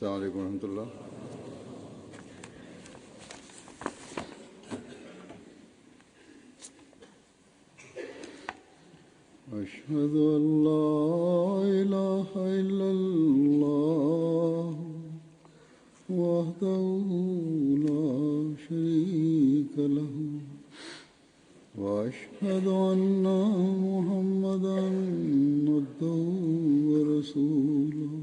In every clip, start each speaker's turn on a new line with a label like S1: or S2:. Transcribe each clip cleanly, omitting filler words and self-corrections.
S1: السلام عليكم ورحمة الله. أشهد أن لا إله إلا الله وحده لا شريك له وأشهد أن محمدا عبده ورسوله.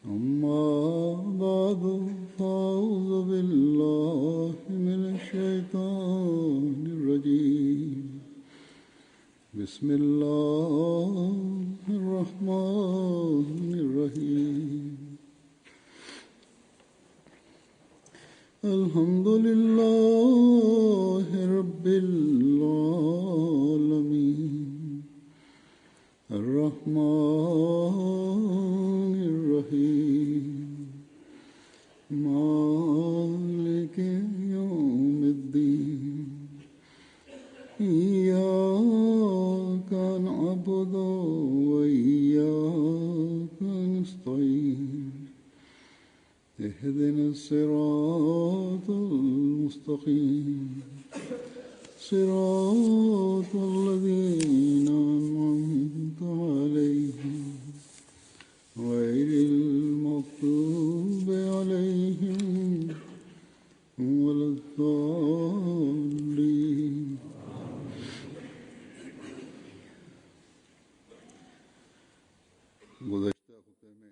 S1: أما بعد فأعوذ بالله من الشيطان الرجيم. بسم الله الرحمن الرحيم. الحمد لله رب العالمين الرحمن الرحيم مالك يوم الدين. إياك نعبد وإياك نستعين. اهدنا الصراط المستقيم صراط الذين أنعمت عليهم غير المغضوب عليهم ولا الضالين.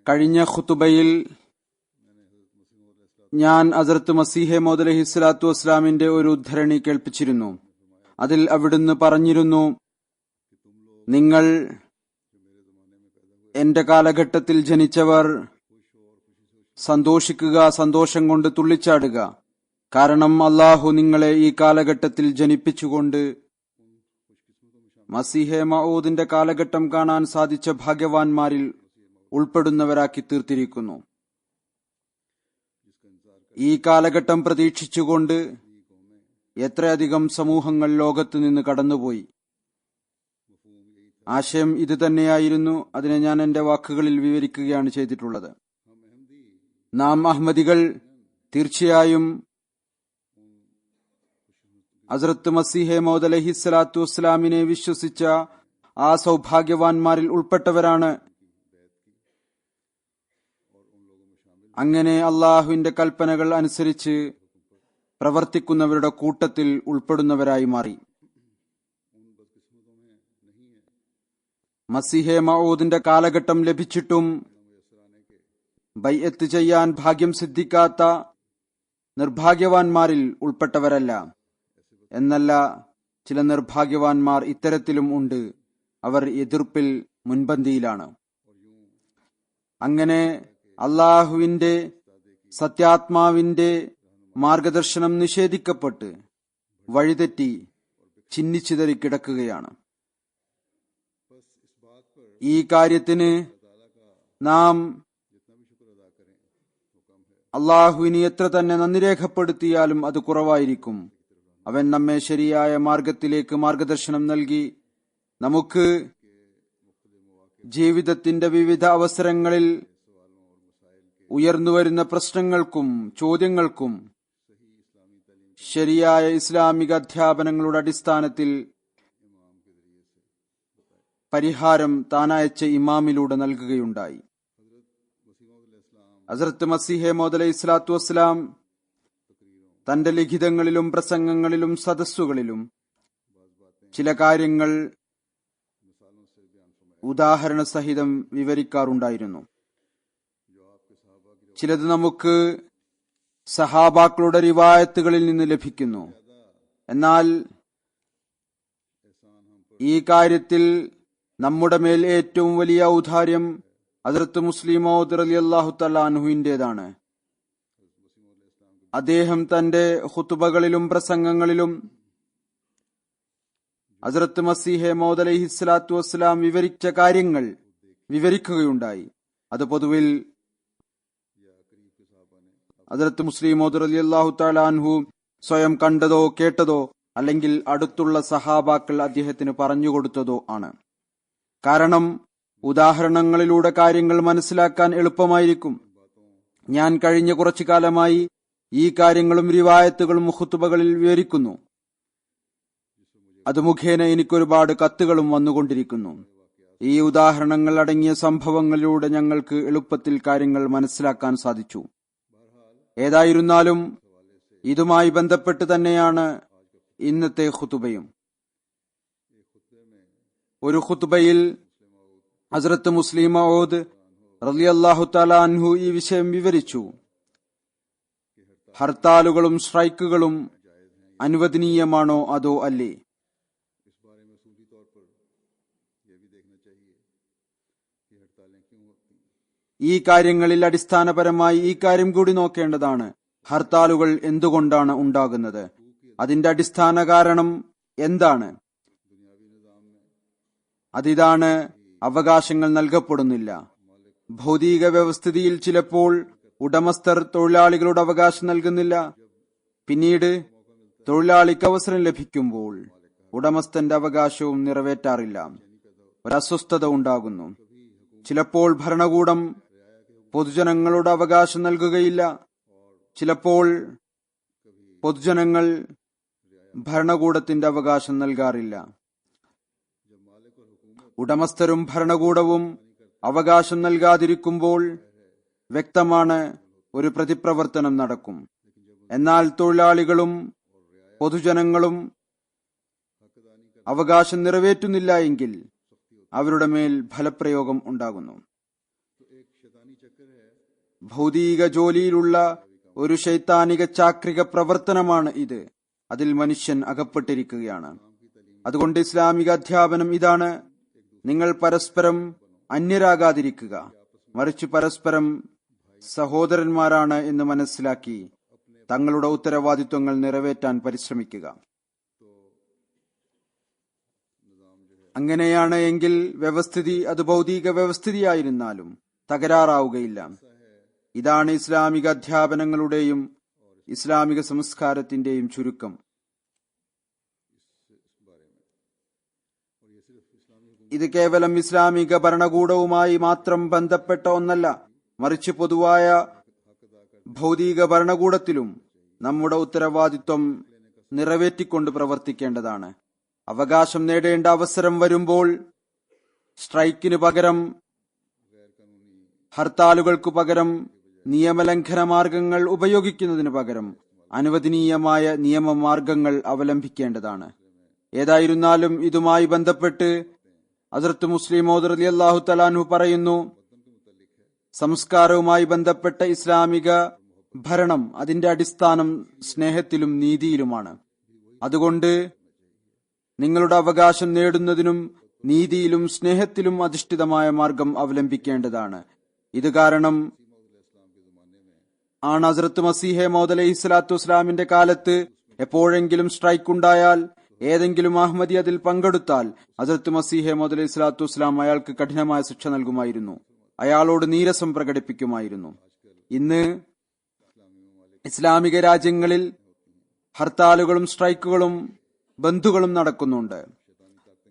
S2: കഴിഞ്ഞ ഖുതുബയിൽ ഞാൻ ഹസ്രത്ത് മസീഹെ മൗഊദ് അലൈഹിസ്സലാത്തു വസ്സലാമിന്റെ ഒരു ഉദ്ധരണി കേൾപ്പിച്ചിരുന്നു. അതിൽ അവിടുന്ന് പറഞ്ഞിരുന്നു, നിങ്ങൾ എന്റെ കാലഘട്ടത്തിൽ ജനിച്ചവർ സന്തോഷിക്കുക, സന്തോഷം കൊണ്ട് തുള്ളിച്ചാടുക. കാരണം അല്ലാഹു നിങ്ങളെ ഈ കാലഘട്ടത്തിൽ ജനിപ്പിച്ചുകൊണ്ട് മസീഹെ മഊദിന്റെ കാലഘട്ടം കാണാൻ സാധിച്ച ഭാഗ്യവാന്മാരിൽ ഉൾപ്പെടുന്നവരാക്കി തീർത്തിരിക്കുന്നു. ഈ കാലഘട്ടം പ്രതീക്ഷിച്ചുകൊണ്ട് എത്രയധികം സമൂഹങ്ങൾ ലോകത്ത് നിന്ന് കടന്നുപോയി. ആശയം ഇത് തന്നെയായിരുന്നു. അതിനെ ഞാൻ എന്റെ വാക്കുകളിൽ വിവരിക്കുകയാണ് ചെയ്തിട്ടുള്ളത്. നാം അഹ്മദികൾ തീർച്ചയായും ഹസ്രത്ത് മസീഹെ മൗഊദ് അലൈഹിസ്സലാത്തു വസ്സലാമിനെ വിശ്വസിച്ച ആ സൗഭാഗ്യവാന്മാരിൽ ഉൾപ്പെട്ടവരാണ്. അങ്ങനെ അള്ളാഹുവിന്റെ കൽപ്പനകൾ അനുസരിച്ച് പ്രവർത്തിക്കുന്നവരുടെ കൂട്ടത്തിൽ ഉൾപ്പെടുന്നവരായി മാറി. മസീഹെ മഊദിന്റെ കാലഘട്ടം ലഭിച്ചിട്ടും ബൈഅത്ത് ചെയ്യാൻ ഭാഗ്യം സിദ്ധിക്കാത്ത നിർഭാഗ്യവാന്മാരിൽ ഉൾപ്പെട്ടവരല്ല. എന്നല്ല, ചില നിർഭാഗ്യവാന്മാർ ഇത്തരത്തിലും ഉണ്ട്. അവർ എതിർപ്പിൽ മുൻപന്തിയിലാണ്. അങ്ങനെ അള്ളാഹുവിന്റെ സത്യാത്മാവിന്റെ മാർഗദർശനം നിഷേധിക്കപ്പെട്ട് വഴിതെറ്റി ചിന്നിച്ചിതറി കിടക്കുകയാണ്. ഈ കാര്യത്തിന് നാം അള്ളാഹുവിന് എത്ര തന്നെ നന്ദി രേഖപ്പെടുത്തിയാലും അത് കുറവായിരിക്കും. അവൻ നമ്മെ ശരിയായ മാർഗത്തിലേക്ക് മാർഗദർശനം നൽകി നമുക്ക് ജീവിതത്തിന്റെ വിവിധ അവസരങ്ങളിൽ ഉയർന്നുവരുന്ന പ്രശ്നങ്ങൾക്കും ചോദ്യങ്ങൾക്കും ശരിയായ ഇസ്ലാമിക അധ്യാപനങ്ങളുടെ അടിസ്ഥാനത്തിൽ പരിഹാരം താനയച്ച ഇമാമിലൂടെ നൽകുകയുണ്ടായി. ഹസ്രത്ത് മസീഹെ മൗഊദ് അലൈഹിസ്സലാത്തു വസ്സലാം തന്റെ ലിഖിതങ്ങളിലും പ്രസംഗങ്ങളിലും സദസ്സുകളിലും ചില കാര്യങ്ങൾ ഉദാഹരണ സഹിതം വിവരിക്കാറുണ്ടായിരുന്നു. ചിലത് നമുക്ക് സഹാബാക്കളുടെ റിവായത്തുകളിൽ നിന്ന് ലഭിക്കുന്നു. എന്നാൽ ഈ കാര്യത്തിൽ നമ്മുടെ മേൽ ഏറ്റവും വലിയ ഔദാര്യം ഹസ്രത്ത് മുസ്ലിം മൗഊദ് റളിയല്ലാഹു തആല അൻഹുവിന്റേതാണ്. അദ്ദേഹം തന്റെ ഖുതുബകളിലും പ്രസംഗങ്ങളിലും ഹസ്രത്ത് മസീഹെ മൗഊദ് അലൈഹിസ്സലാത്തു വസ്സലാം വിവരിച്ച കാര്യങ്ങൾ വിവരിക്കുകയുണ്ടായി. അത് പൊതുവിൽ ഹസ്രത്ത് മുസ്ലിം മൗഊദ് റളിയല്ലാഹു തആല അൻഹു സ്വയം കണ്ടതോ കേട്ടതോ അല്ലെങ്കിൽ അടുത്തുള്ള സഹാബാക്കൾ അദ്ദേഹത്തിന് പറഞ്ഞുകൊടുത്തതോ ആണ്. കാരണം ഉദാഹരണങ്ങളിലൂടെ കാര്യങ്ങൾ മനസ്സിലാക്കാൻ എളുപ്പമായിരിക്കും. ഞാൻ കഴിഞ്ഞ കുറച്ചു കാലമായി ഈ കാര്യങ്ങളും റിവായത്തുകളും ഖുതുബകളിൽ വിവരിക്കുന്നു. അത് മുഖേന എനിക്കൊരുപാട് കത്തുകളും വന്നുകൊണ്ടിരിക്കുന്നു. ഈ ഉദാഹരണങ്ങൾ അടങ്ങിയ സംഭവങ്ങളിലൂടെ ഞങ്ങൾക്ക് എളുപ്പത്തിൽ കാര്യങ്ങൾ മനസ്സിലാക്കാൻ സാധിച്ചു. ഏതായിരുന്നാലും ഇതുമായി ബന്ധപ്പെട്ട് തന്നെയാണ് ഇന്നത്തെ ഖുതുബയും. ഒരു ഖുതുബയിൽ ഹസ്രത്ത് മുസ്ലിം മഊദ് റളിയല്ലാഹു തആല അൻഹു ഈ വിഷയം വിവരിച്ചു. ഹർത്താലുകളും സ്ട്രൈക്കുകളും അനുവദനീയമാണോ അതോ അല്ലേ? ഈ കാര്യങ്ങളിൽ അടിസ്ഥാനപരമായി ഈ കാര്യം കൂടി നോക്കേണ്ടതാണ്. ഹർത്താലുകൾ എന്തുകൊണ്ടാണ് ഉണ്ടാകുന്നത്? അതിന്റെ അടിസ്ഥാന കാരണം എന്താണ്? അതിതാണ് അവകാശങ്ങൾ നൽകപ്പെടുന്നില്ല. ഭൗതിക വ്യവസ്ഥിതിയിൽ ചിലപ്പോൾ ഉടമസ്ഥർ തൊഴിലാളികളുടെ അവകാശം നൽകുന്നില്ല. പിന്നീട് തൊഴിലാളിക്ക് അവസരം ലഭിക്കുമ്പോൾ ഉടമസ്ഥന്റെ അവകാശവും നിറവേറ്റാറില്ല. ഒരസ്വസ്ഥത ഉണ്ടാകുന്നു. ചിലപ്പോൾ ഭരണകൂടം പൊതുജനങ്ങളുടെ അവകാശം നൽകുകയില്ല. ചിലപ്പോൾ പൊതുജനങ്ങൾ ഭരണകൂടത്തിന്റെ അവകാശം നൽകാറില്ല. ഉടമസ്ഥരും ഭരണകൂടവും അവകാശം നൽകാതിരിക്കുമ്പോൾ വ്യക്തമാണ് ഒരു പ്രതിപ്രവർത്തനം നടക്കും. എന്നാൽ തൊഴിലാളികളും പൊതുജനങ്ങളും അവകാശം നിറവേറ്റുന്നില്ല എങ്കിൽ അവരുടെ മേൽ ഫലപ്രയോഗം ഉണ്ടാകുന്നു. ഭൗതിക ജോലിയിലുള്ള ഒരു ശൈത്താനിക ചാക്രിക പ്രവർത്തനമാണ് ഇത്. അതിൽ മനുഷ്യൻ അകപ്പെട്ടിരിക്കുകയാണ്. അതുകൊണ്ട് ഇസ്ലാമിക അധ്യാപനം ഇതാണ്: നിങ്ങൾ പരസ്പരം അന്യരാകാതിരിക്കുക, മറിച്ച് പരസ്പരം സഹോദരന്മാരാണ് എന്ന് മനസ്സിലാക്കി തങ്ങളുടെ ഉത്തരവാദിത്വങ്ങൾ നിറവേറ്റാൻ പരിശ്രമിക്കുക. അങ്ങനെയാണ് എങ്കിൽ വ്യവസ്ഥിതി അത് ഭൗതിക വ്യവസ്ഥിതിയായിരുന്നാലും തകരാറാവുകയില്ല. ഇതാണ് ഇസ്ലാമിക അധ്യാപനങ്ങളുടെയും ഇസ്ലാമിക സംസ്കാരത്തിന്റെയും ചുരുക്കം. ഇത് കേവലം ഇസ്ലാമിക ഭരണകൂടവുമായി മാത്രം ബന്ധപ്പെട്ട ഒന്നല്ല, മറിച്ച് പൊതുവായ ഭൗതിക ഭരണകൂടത്തിലും നമ്മുടെ ഉത്തരവാദിത്വം നിറവേറ്റിക്കൊണ്ട് പ്രവർത്തിക്കേണ്ടതാണ്. അവകാശം നേടേണ്ട അവസരം വരുമ്പോൾ സ്ട്രൈക്കിന് പകരം, ഹർത്താലുകൾക്കു പകരം, നിയമലംഘന മാർഗങ്ങൾ ഉപയോഗിക്കുന്നതിന് പകരം അനുവദനീയമായ നിയമമാർഗങ്ങൾ അവലംബിക്കേണ്ടതാണ്. ഏതായിരുന്നാലും ഇതുമായി ബന്ധപ്പെട്ട് ഹസ്രത്ത് മുസ്ലിം മൗദ് റളിയല്ലാഹു തആല അൻഹു പറയുന്നു, സംസ്കാരവുമായി ബന്ധപ്പെട്ട ഇസ്ലാമിക ഭരണം അതിന്റെ അടിസ്ഥാനം സ്നേഹത്തിലും നീതിയിലുമാണ്. അതുകൊണ്ട് നിങ്ങളുടെ അവകാശം നേടുന്നതിനും നീതിയിലും സ്നേഹത്തിലും അധിഷ്ഠിതമായ മാർഗം അവലംബിക്കേണ്ടതാണ്. ഇത് കാരണം ആണ് ഹസ്രത്ത് മസീഹെ മൗദ് അലൈഹി സ്വലാത്തു വസ്സലാമിന്റെ കാലത്ത് എപ്പോഴെങ്കിലും സ്ട്രൈക്ക് ഉണ്ടായാൽ, ഏതെങ്കിലും അഹമ്മദി അതിൽ പങ്കെടുത്താൽ ഹസ്രത്ത് മസീഹെ മൗദ് അലൈഹി സ്വലാത്തു വസ്സലാം അയാൾക്ക് കഠിനമായ ശിക്ഷ നൽകുമായിരുന്നു. അയാളോട് നീരസം പ്രകടിപ്പിക്കുമായിരുന്നു. ഇന്ന് ഇസ്ലാമിക രാജ്യങ്ങളിൽ ഹർത്താലുകളും സ്ട്രൈക്കുകളും ബന്ധുകളും നടക്കുന്നുണ്ട്.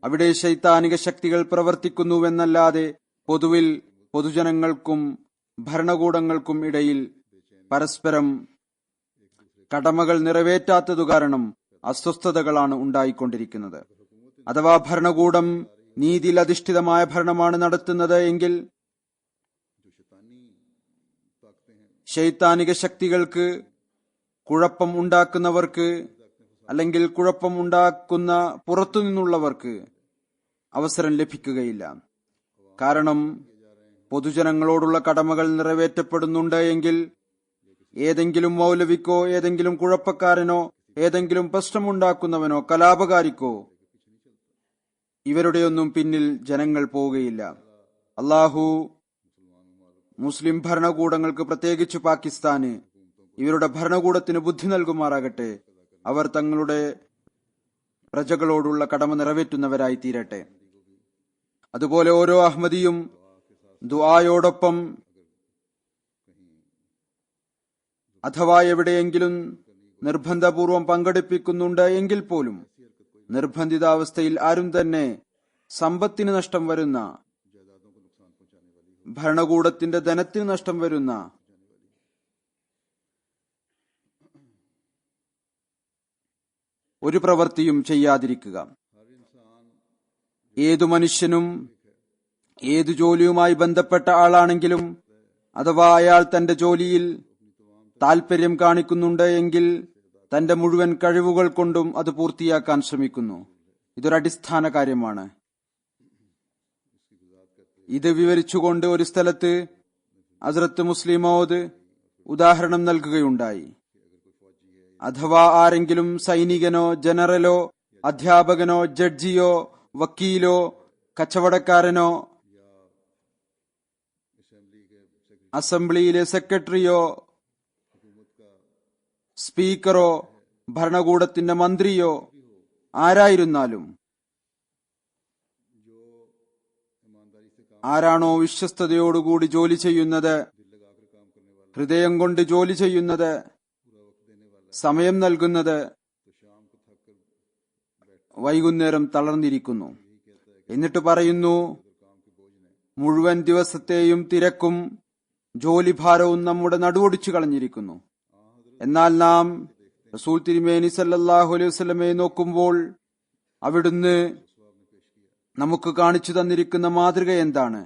S2: അവിടെ ശൈത്താനിക ശക്തികൾ പ്രവർത്തിക്കുന്നുവെന്നല്ലാതെ പൊതുവിൽ പൊതുജനങ്ങൾക്കും ഭരണകൂടങ്ങൾക്കും ഇടയിൽ പരസ്പരം കടമകൾ നിറവേറ്റാത്തതു കാരണം അസ്വസ്ഥതകളാണ് ഉണ്ടായിക്കൊണ്ടിരിക്കുന്നത്. അഥവാ ഭരണകൂടം നീതിയിൽ അധിഷ്ഠിതമായ ഭരണമാണ് നടത്തുന്നത് എങ്കിൽ ശൈത്താനിക ശക്തികൾക്ക്, കുഴപ്പം ഉണ്ടാക്കുന്നവർക്ക് അല്ലെങ്കിൽ കുഴപ്പം ഉണ്ടാക്കുന്ന പുറത്തുനിന്നുള്ളവർക്ക് അവസരം ലഭിക്കുകയില്ല. കാരണം പൊതുജനങ്ങളോടുള്ള കടമകൾ നിറവേറ്റപ്പെടുന്നുണ്ട് എങ്കിൽ ഏതെങ്കിലും മൗലവിക്കോ ഏതെങ്കിലും കുഴപ്പക്കാരനോ ഏതെങ്കിലും പ്രശ്നമുണ്ടാക്കുന്നവനോ കലാപകാരിക്കോ ഇവരുടെയൊന്നും പിന്നിൽ ജനങ്ങൾ പോവുകയില്ല. അള്ളാഹു മുസ്ലിം ഭരണകൂടങ്ങൾക്ക്, പ്രത്യേകിച്ച് പാകിസ്ഥാന്, ഇവരുടെ ഭരണകൂടത്തിന് ബുദ്ധി നൽകുമാറാകട്ടെ. അവർ തങ്ങളുടെ പ്രജകളോടുള്ള കടമ നിറവേറ്റുന്നവരായി തീരട്ടെ. അതുപോലെ ഓരോ അഹമ്മദിയും ദുആയോടൊപ്പം അഥവാ എവിടെയെങ്കിലും നിർബന്ധപൂർവം പങ്കെടുപ്പിക്കുന്നുണ്ട് എങ്കിൽ പോലും നിർബന്ധിതാവസ്ഥയിൽ ആരും തന്നെ സമ്പത്തിന് നഷ്ടം വരുന്ന, ഭരണകൂടത്തിന്റെ ധനത്തിന് നഷ്ടം വരുന്ന ഒരു പ്രവൃത്തിയും ചെയ്യാതിരിക്കുക. ഏതു മനുഷ്യനും ഏതു ജോലിയുമായി ബന്ധപ്പെട്ട ആളാണെങ്കിലും അഥവാ അയാൾ തന്റെ ജോലിയിൽ താൽപര്യം കാണിക്കുന്നുണ്ട് എങ്കിൽ തന്റെ മുഴുവൻ കഴിവുകൾ കൊണ്ടും അത് പൂർത്തിയാക്കാൻ ശ്രമിക്കുന്നു. ഇതൊരടിസ്ഥാന കാര്യമാണ്. ഇത് വിവരിച്ചുകൊണ്ട് ഒരു സ്ഥലത്ത് ഹസ്രത്ത് മുസ്ലിം മൗദ് ഉദാഹരണം നൽകുകയുണ്ടായി. അഥവാ ആരെങ്കിലും സൈനികനോ ജനറലോ അധ്യാപകനോ ജഡ്ജിയോ വക്കീലോ കച്ചവടക്കാരനോ അസംബ്ലിയിലെ സെക്രട്ടറിയോ സ്പീക്കറോ ഭരണകൂടത്തിന്റെ മന്ത്രിയോ ആരായിരുന്നാലും ആരാണോ വിശ്വസ്തയോടുകൂടി ജോലി ചെയ്യുന്നത്, ഹൃദയം കൊണ്ട് ജോലി ചെയ്യുന്നത്, സമയം നൽകുന്നത്, വൈകുന്നേരം തളർന്നിരിക്കുന്നു. എന്നിട്ട് പറയുന്നു, മുഴുവൻ ദിവസത്തെയും തിരക്കും ജോലിഭാരവും നമ്മുടെ നടുവൊടിച്ചു കളഞ്ഞിരിക്കുന്നു. എന്നാൽ നാം റസൂൽ തിരുമേനി സല്ലല്ലാഹു അലൈഹി വസല്ലമയെ നോക്കുമ്പോൾ അവിടുന്ന് നമുക്ക് കാണിച്ചു തന്നിരിക്കുന്ന മാതൃക എന്താണ്?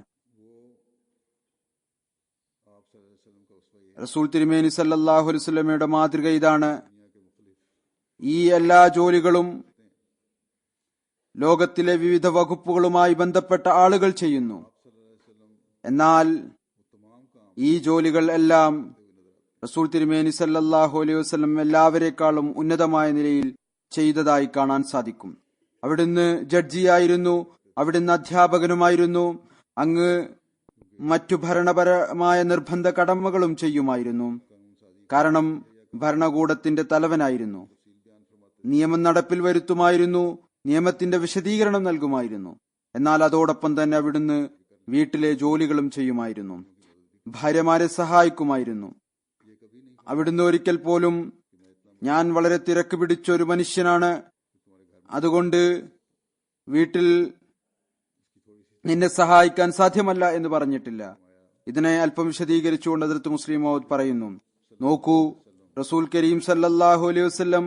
S2: റസൂൽ തിരുമേനി സല്ലല്ലാഹു അലൈഹി വസല്ലമയുടെ മാതൃക ഇതാണ്. ഈ എല്ലാ ജോലികളും ലോകത്തിലെ വിവിധ വകുപ്പുകളുമായി ബന്ധപ്പെട്ട ആളുകൾ ചെയ്യുന്നു. എന്നാൽ ഈ ജോലികൾ എല്ലാം റസൂൽ തിരുമേനി സല്ലല്ലാഹു അലൈഹി വസല്ലം എല്ലാവരെക്കാളും ഉന്നതമായ നിലയിൽ ചെയ്തതായി കാണാൻ സാധിക്കും. അവിടുന്ന് ജഡ്ജിയായിരുന്നു, അവിടുന്ന് അധ്യാപകനുമായിരുന്നു, അങ്ങ് മറ്റു ഭരണപരമായ നിർബന്ധ കടമകളും ചെയ്യുമായിരുന്നു. കാരണം ഭരണകൂടത്തിന്റെ തലവനായിരുന്നു. നിയമം നടപ്പിൽ വരുത്തുമായിരുന്നു, നിയമത്തിന്റെ വിശദീകരണം നൽകുമായിരുന്നു. എന്നാൽ അതോടൊപ്പം തന്നെ അവിടുന്ന് വീട്ടിലെ ജോലികളും ചെയ്യുമായിരുന്നു, ഭാര്യമാരെ സഹായിക്കുമായിരുന്നു. അവിടുന്ന് ഒരിക്കൽ പോലും ഞാൻ വളരെ തിരക്ക് പിടിച്ച ഒരു മനുഷ്യനാണ്, അതുകൊണ്ട് വീട്ടിൽ നിന്നെ സഹായിക്കാൻ സാധ്യമല്ല എന്ന് പറഞ്ഞിട്ടില്ല. ഇതിനെ അല്പം വിശദീകരിച്ചുകൊണ്ട് ഹദ്റത്ത് മുസ്ലിം മൗദ് പറയുന്നു, നോക്കൂ, റസൂൽ കരീം സല്ലല്ലാഹു അലൈഹി വസല്ലം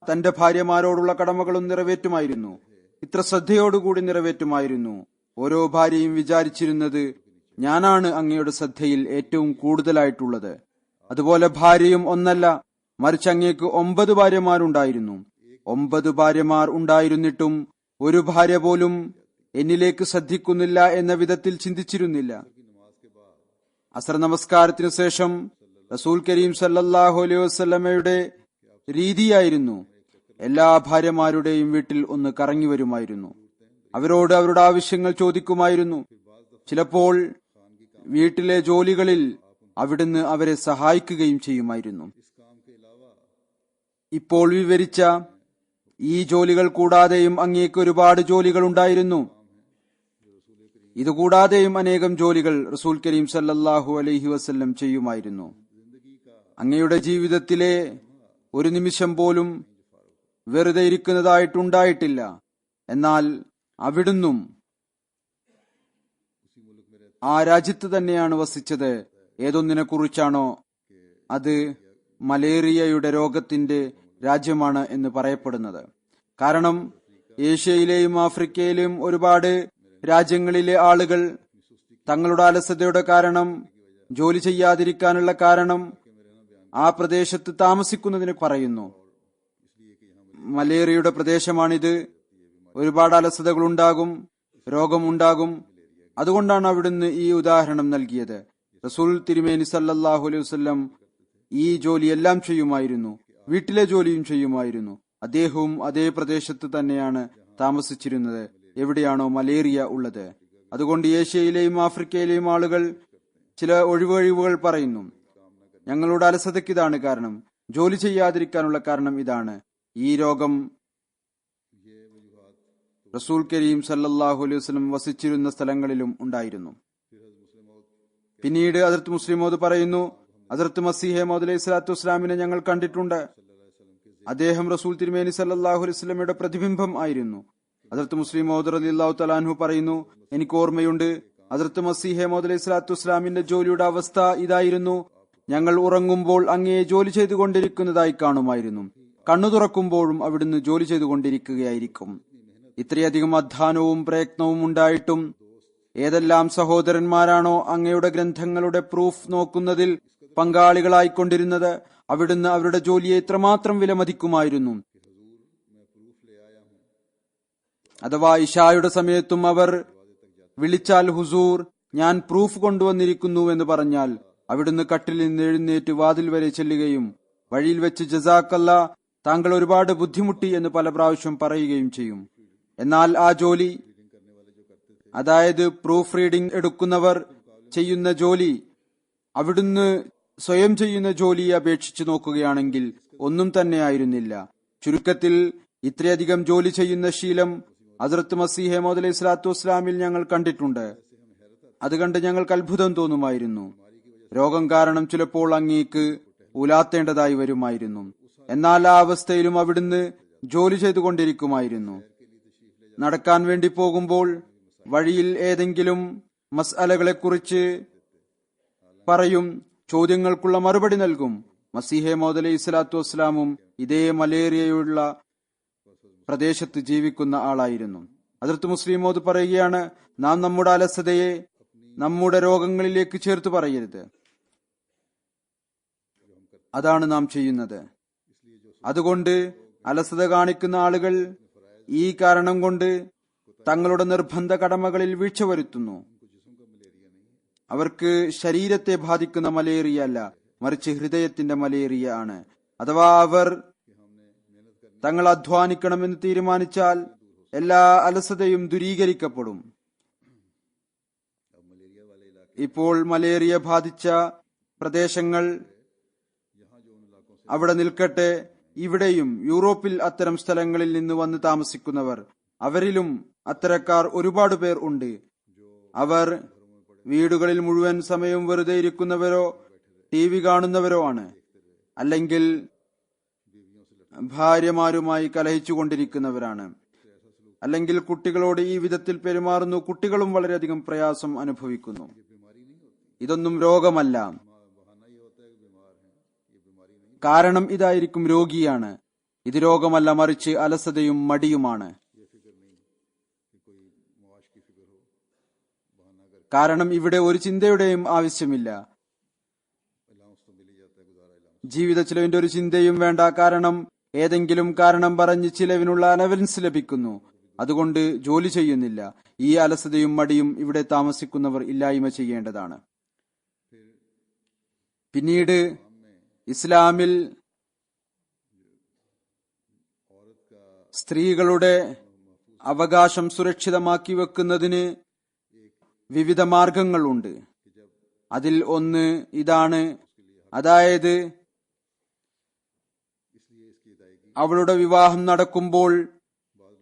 S2: തന്റെ ഭാര്യമാരോടുള്ള കടമകളും നിറവേറ്റുമായിരുന്നു. ഇത്ര ശ്രദ്ധയോടുകൂടി നിറവേറ്റുമായിരുന്നു. ഓരോ ഭാര്യയും വിചാരിച്ചിരുന്നത്, ഞാനാണ് അങ്ങയുടെ ശ്രദ്ധയിൽ ഏറ്റവും കൂടുതലായിട്ടുള്ളത്. അതുപോലെ ഭാര്യയും ഒന്നല്ല, മറിച്ച് അങ്ങേക്ക് 9 ഭാര്യമാരുണ്ടായിരുന്നു. 9 ഭാര്യമാർ ഉണ്ടായിരുന്നിട്ടും ഒരു ഭാര്യ പോലും എന്നിലേക്ക് ശ്രദ്ധിക്കുന്നില്ല എന്ന വിധത്തിൽ ചിന്തിച്ചിരുന്നില്ല. അസർ നമസ്കാരത്തിനു ശേഷം റസൂൽ കരീം സല്ലല്ലാഹു അലൈഹി വസല്ലമയുടെ രീതിയായിരുന്നു എല്ലാ ഭാര്യമാരുടെയും വീട്ടിൽ ഒന്ന് കറങ്ങി വരുമായിരുന്നു. അവരോട് അവരുടെ ആവശ്യങ്ങൾ ചോദിക്കുമായിരുന്നു. ചിലപ്പോൾ വീട്ടിലെ ജോലികളിൽ അവിടുന്ന് അവരെ സഹായിക്കുകയും ചെയ്യുമായിരുന്നു. ഇപ്പോൾ വിവരിച്ച ഈ ജോലികൾ കൂടാതെയും അങ്ങേക്ക് ഒരുപാട് ജോലികൾ ഉണ്ടായിരുന്നു. ഇതുകൂടാതെയും അനേകം ജോലികൾ റസൂൽ കരീം സല്ലല്ലാഹു അലൈഹി വസല്ലം ചെയ്യുമായിരുന്നു. അങ്ങയുടെ ജീവിതത്തിലെ ഒരു നിമിഷം പോലും വെറുതെ ഇരിക്കുന്നതായിട്ടുണ്ടായിട്ടില്ല. എന്നാൽ അവിടുന്നും ആ രാജ്യത്ത് തന്നെയാണ് വസിച്ചത്. ഏതൊന്നിനെ കുറിച്ചാണോ അത് മലേറിയയുടെ രോഗത്തിന്റെ രാജ്യമാണ് എന്ന് പറയപ്പെടുന്നത്. കാരണം ഏഷ്യയിലെയും ആഫ്രിക്കയിലെയും ഒരുപാട് രാജ്യങ്ങളിലെ ആളുകൾ തങ്ങളുടെ അലസതയുടെ കാരണം, ജോലി ചെയ്യാതിരിക്കാനുള്ള കാരണം ആ പ്രദേശത്ത് താമസിക്കുന്നതിന് പറയുന്നു. മലേറിയയുടെ പ്രദേശമാണിത്, ഒരുപാട് അലസതകളുണ്ടാകും, രോഗമുണ്ടാകും. അതുകൊണ്ടാണ് അവിടുന്ന് ഈ ഉദാഹരണം നൽകിയത്. റസൂൽ തിരുമേനി സല്ലല്ലാഹു അലൈഹി വസല്ലം ഈ ജോലിയെല്ലാം ചെയ്യുമായിരുന്നു, വീട്ടിലെ ജോലിയും ചെയ്യുമായിരുന്നു. അദ്ദേഹവും അതേ പ്രദേശത്ത് തന്നെയാണ് താമസിച്ചിരുന്നത്, എവിടെയാണോ മലേറിയ ഉള്ളത്. അതുകൊണ്ട് ഏഷ്യയിലെയും ആഫ്രിക്കയിലെയും ആളുകൾ ചില ഒഴിവുകൾ പറയുന്നു. ഞങ്ങളുടെ അലസതയ്ക്ക് ഇതാണ് കാരണം, ജോലി ചെയ്യാതിരിക്കാനുള്ള കാരണം ഇതാണ്. ഈ രോഗം റസൂൽ കരീം സല്ലല്ലാഹു അലൈഹി വസല്ലം വസിച്ചിരുന്ന സ്ഥലങ്ങളിലും ഉണ്ടായിരുന്നു. പിന്നീട് ഹദ്റത്ത് മുസ്ലിം മൗദ് പറയുന്നു, ഹദ്റത്ത് മസീഹ് മൗദ് അലൈഹി സ്വലാത്തു വസ്സലാമിനെ ഞങ്ങൾ കണ്ടിട്ടുണ്ട്. അദ്ദേഹം റസൂൽ തിരുമേനി സല്ലല്ലാഹു അലൈഹി വസല്ലമയുടെ പ്രതിബിംബം ആയിരുന്നു. ഹദ്റത്ത് മുസ്ലിം മൗദ് റളിയല്ലാഹു തആല അൻഹു പറയുന്നു, എനിക്ക് ഓർമ്മയുണ്ട്, ഹദ്റത്ത് മസീഹ് മൗദ് അലൈഹി സ്വലാത്തു വസ്സലാമിന്റെ ജോലിയുടെ അവസ്ഥ ഇതായിരുന്നു. ഞങ്ങൾ ഉറങ്ങുമ്പോൾ അങ്ങയെ ജോലി ചെയ്തുകൊണ്ടിരിക്കുന്നതായി കാണുമായിരുന്നു. കണ്ണു തുറക്കുമ്പോഴും അവിടുന്ന് ജോലി ചെയ്തുകൊണ്ടിരിക്കുകയായിരിക്കും. ഇത്രയധികം അധ്വാനവും പ്രയത്നവും ഉണ്ടായിട്ടും ഏതെല്ലാം സഹോദരന്മാരാണോ അങ്ങയുടെ ഗ്രന്ഥങ്ങളുടെ പ്രൂഫ് നോക്കുന്നതിൽ പങ്കാളികളായിക്കൊണ്ടിരുന്നത്, അവിടുന്ന് അവരുടെ ജോലിയെ ഇത്രമാത്രം വിലമതിക്കുമായിരുന്നു. അഥവാ ഇശായുടെ സമയത്തും അവർ വിളിച്ചാൽ, ഹുസൂർ, ഞാൻ പ്രൂഫ് കൊണ്ടുവന്നിരിക്കുന്നു എന്ന് പറഞ്ഞാൽ അവിടുന്ന് കട്ടിൽ നിന്ന് എഴുന്നേറ്റ് വാതിൽ വരെ ചെല്ലുകയും വഴിയിൽ വെച്ച് ജസാക്കല്ല, താങ്കൾ ഒരുപാട് ബുദ്ധിമുട്ടി എന്ന് പല പ്രാവശ്യം പറയുകയും ചെയ്യും. എന്നാൽ ആ ജോലി, അതായത് പ്രൂഫ് റീഡിംഗ് എടുക്കുന്നവർ ചെയ്യുന്ന ജോലി, അവിടുന്ന് സ്വയം ചെയ്യുന്ന ജോലിയെ അപേക്ഷിച്ച് നോക്കുകയാണെങ്കിൽ ഒന്നും തന്നെ ആയിരുന്നില്ല. ചുരുക്കത്തിൽ ഇത്രയധികം ജോലി ചെയ്യുന്ന ശീലം ഹസ്രത്ത് മസീഹ് മൗഊദ് അലൈഹി സ്വലാത്തു വസ്സലാമിൽ ഞങ്ങൾ കണ്ടിട്ടുണ്ട്. അത് കണ്ട് ഞങ്ങൾക്ക് അത്ഭുതം തോന്നുമായിരുന്നു. രോഗം കാരണം ചിലപ്പോൾ അങ്ങേക്ക് ഉലാത്തേണ്ടതായി വരുമായിരുന്നു. എന്നാൽ ആ അവസ്ഥയിലും അവിടുന്ന് ജോലി ചെയ്തുകൊണ്ടിരിക്കുമായിരുന്നു. നടക്കാൻ വേണ്ടി പോകുമ്പോൾ വഴിയിൽ ഏതെങ്കിലും മസ്അലകളെക്കുറിച്ച് പറയും, ചോദ്യങ്ങൾക്കുള്ള മറുപടി നൽകും. മസീഹ് മൗഊദ് അലൈഹി സ്വലാത്തു വസ്സലാമും ഇതേ മലേറിയയുള്ള പ്രദേശത്ത് ജീവിക്കുന്ന ആളായിരുന്നു. ഹദ്റത്ത് മുസ്ലിം മൗഊദ് പറയുകയാണ്, നാം നമ്മുടെ അലസതയെ നമ്മുടെ രോഗങ്ങളിലേക്ക് ചേർത്ത് പറയരുത്. അതാണ് നാം ചെയ്യുന്നത്. അതുകൊണ്ട് അലസത കാണിക്കുന്ന ആളുകൾ ഈ കാരണം കൊണ്ട് തങ്ങളുടെ നിർബന്ധ കടമകളിൽ വീഴ്ച വരുത്തുന്നു. അവർക്ക് ശരീരത്തെ ബാധിക്കുന്ന മലേറിയ അല്ല, മറിച്ച് ഹൃദയത്തിന്റെ മലേറിയ ആണ്. അഥവാ അവർ തങ്ങൾ അധ്വാനിക്കണമെന്ന് തീരുമാനിച്ചാൽ എല്ലാ അലസതയും ദൂരീകരിക്കപ്പെടും. ഇപ്പോൾ മലേറിയ ബാധിച്ച പ്രദേശങ്ങൾ അവിടെ നിൽക്കട്ടെ, ഇവിടെയും യൂറോപ്പിൽ അത്തരം സ്ഥലങ്ങളിൽ നിന്ന് വന്ന് താമസിക്കുന്നവർ, അവരിലും അത്തരക്കാർ ഒരുപാട് പേർ ഉണ്ട്. അവർ വീടുകളിൽ മുഴുവൻ സമയവും വെറുതെ ഇരിക്കുന്നവരോ TV കാണുന്നവരോ ആണ്. അല്ലെങ്കിൽ ഭാര്യമാരുമായി കലഹിച്ചുകൊണ്ടിരിക്കുന്നവരാണ്. അല്ലെങ്കിൽ കുട്ടികളോട് ഈ വിധത്തിൽ പെരുമാറുന്നു. കുട്ടികളും വളരെയധികം പ്രയാസം അനുഭവിക്കുന്നു. ഇതൊന്നും രോഗമല്ല. കാരണം ഇതായിരിക്കും രോഗിയാണ്. ഇത് രോഗമല്ല, മറിച്ച് അലസതയും മടിയുമാണ്. കാരണം ഇവിടെ ഒരു ചിന്തയുടെയും ആവശ്യമില്ല. ജീവിത ചിലവിന്റെ ഒരു ചിന്തയും വേണ്ട. കാരണം ഏതെങ്കിലും കാരണം പറഞ്ഞ് ചിലവിനുള്ള അലവൻസ് ലഭിക്കുന്നു. അതുകൊണ്ട് ജോലി ചെയ്യുന്നില്ല. ഈ അലസതയും മടിയും ഇവിടെ താമസിക്കുന്നവർ ഇല്ലായ്മ ചെയ്യേണ്ടതാണ്. പിന്നീട് ഇസ്ലാമിൽ സ്ത്രീകളുടെ അവകാശം സുരക്ഷിതമാക്കി വെക്കുന്നതിന് വിവിധ മാർഗങ്ങളുണ്ട്. അതിൽ ഒന്ന് ഇതാണ്, അതായത് അവളുടെ വിവാഹം നടക്കുമ്പോൾ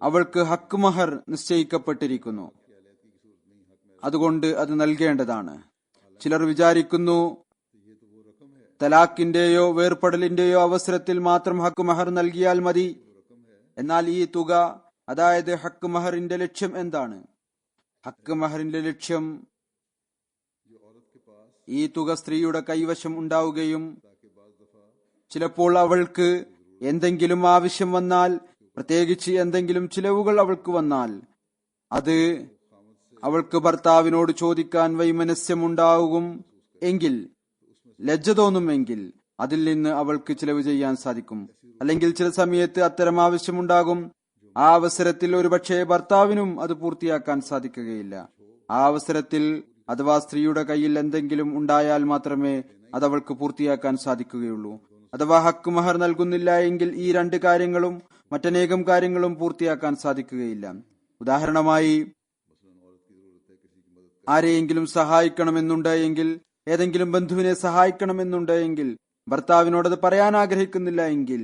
S2: അവൾക്ക് ഹക്ക് മഹർ നിശ്ചയിക്കപ്പെട്ടിരിക്കുന്നു. അതുകൊണ്ട് അത് നൽകേണ്ടതാണ്. ചിലർ വിചാരിക്കുന്നു തലാഖിന്റെയോ വേർപെടലിന്റെയോ അവസരത്തിൽ മാത്രം ഹക്ക് മഹർ നൽകിയാൽ മതി. എന്നാൽ ഈ തുക, അതായത് ഹക്ക് മഹറിന്റെ ലക്ഷ്യം എന്താണ്? ഹക്ക് മഹറിന്റെ ലക്ഷ്യം ഈ തുക സ്ത്രീയുടെ കൈവശം ഉണ്ടാവുകയും ചിലപ്പോൾ അവൾക്ക് എന്തെങ്കിലും ആവശ്യം വന്നാൽ, പ്രത്യേകിച്ച് എന്തെങ്കിലും ചിലവുകൾ അവൾക്ക് വന്നാൽ, അത് അവൾക്ക് ഭർത്താവിനോട് ചോദിക്കാൻ വൈമനസ്യമുണ്ടാകും എങ്കിൽ, ലജ്ജ തോന്നുമെങ്കിൽ അതിൽ നിന്ന് അവൾക്ക് ചിലവ് ചെയ്യാൻ സാധിക്കും. അല്ലെങ്കിൽ ചില സമയത്ത് അത്തരം ആവശ്യമുണ്ടാകും. ആ അവസരത്തിൽ ഒരുപക്ഷെ ഭർത്താവിനും അത് പൂർത്തിയാക്കാൻ സാധിക്കുകയില്ല. ആ അവസരത്തിൽ അഥവാ സ്ത്രീയുടെ കയ്യിൽ എന്തെങ്കിലും ഉണ്ടായാൽ മാത്രമേ അത് അവൾക്ക് പൂർത്തിയാക്കാൻ സാധിക്കുകയുള്ളൂ. അഥവാ ഹക്ക് മഹർ നൽകുന്നില്ല എങ്കിൽ ഈ രണ്ട് കാര്യങ്ങളും മറ്റനേകം കാര്യങ്ങളും പൂർത്തിയാക്കാൻ സാധിക്കുകയില്ല. ഉദാഹരണമായി, ആരെയെങ്കിലും സഹായിക്കണമെന്നുണ്ട് എങ്കിൽ, ഏതെങ്കിലും ബന്ധുവിനെ സഹായിക്കണമെന്നുണ്ട് എങ്കിൽ, ഭർത്താവിനോടത് പറയാൻ ആഗ്രഹിക്കുന്നില്ല എങ്കിൽ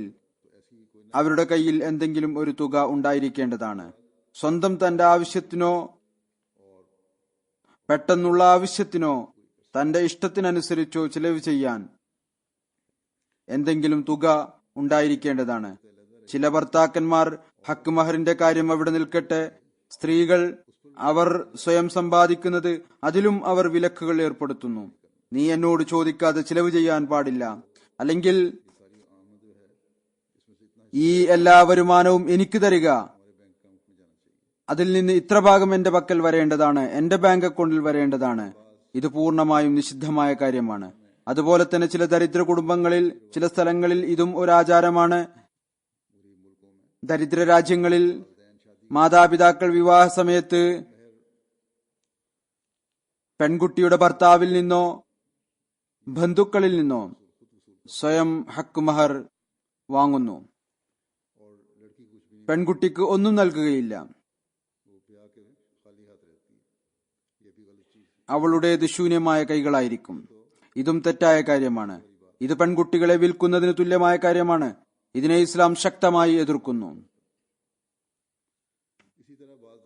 S2: അവരുടെ കയ്യിൽ എന്തെങ്കിലും ഒരു തുക ഉണ്ടായിരിക്കേണ്ടതാണ്. സ്വന്തം തന്റെ ആവശ്യത്തിനോ പെട്ടെന്നുള്ള ആവശ്യത്തിനോ തന്റെ ഇഷ്ടത്തിനനുസരിച്ചോ ചിലവ് ചെയ്യാൻ എന്തെങ്കിലും തുക ഉണ്ടായിരിക്കേണ്ടതാണ്. ചില ഭർത്താക്കന്മാർ ഹക്ക് മഹറിന്റെ കാര്യം അവിടെ നിൽക്കട്ടെ, സ്ത്രീകൾ അവർ സ്വയം സമ്പാദിക്കുന്നത്, അതിലും അവർ വിലക്കുകൾ ഏർപ്പെടുത്തുന്നു. നീ എന്നോട് ചോദിക്കാതെ ചിലവ് ചെയ്യാൻ പാടില്ല, അല്ലെങ്കിൽ ഈ എല്ലാ വരുമാനവും എനിക്ക് തരിക, അതിൽ നിന്ന് ഇത്ര ഭാഗം എന്റെ പക്കൽ വരേണ്ടതാണ്, എന്റെ ബാങ്ക് അക്കൗണ്ടിൽ വരേണ്ടതാണ്. ഇത് പൂർണ്ണമായും നിഷിദ്ധമായ കാര്യമാണ്. അതുപോലെ തന്നെ ചില ദരിദ്ര കുടുംബങ്ങളിൽ, ചില സ്ഥലങ്ങളിൽ ഇതും ഒരു ആചാരമാണ്. ദരിദ്ര രാജ്യങ്ങളിൽ മാതാപിതാക്കൾ വിവാഹ സമയത്ത് പെൺകുട്ടിയുടെ ഭർത്താവിൽ നിന്നോ ബന്ധുക്കളിൽ നിന്നോ സ്വയം ഹക്ക് മഹർ വാങ്ങുന്നു. പെൺകുട്ടിക്ക് ഒന്നും നൽകുകയില്ല. അവളുടേത് ശൂന്യമായ കൈകളായിരിക്കും. ഇതും തെറ്റായ കാര്യമാണ്. ഇത് പെൺകുട്ടികളെ വിൽക്കുന്നതിന് തുല്യമായ കാര്യമാണ്. ഇതിനെ ഇസ്ലാം ശക്തമായി എതിർക്കുന്നു.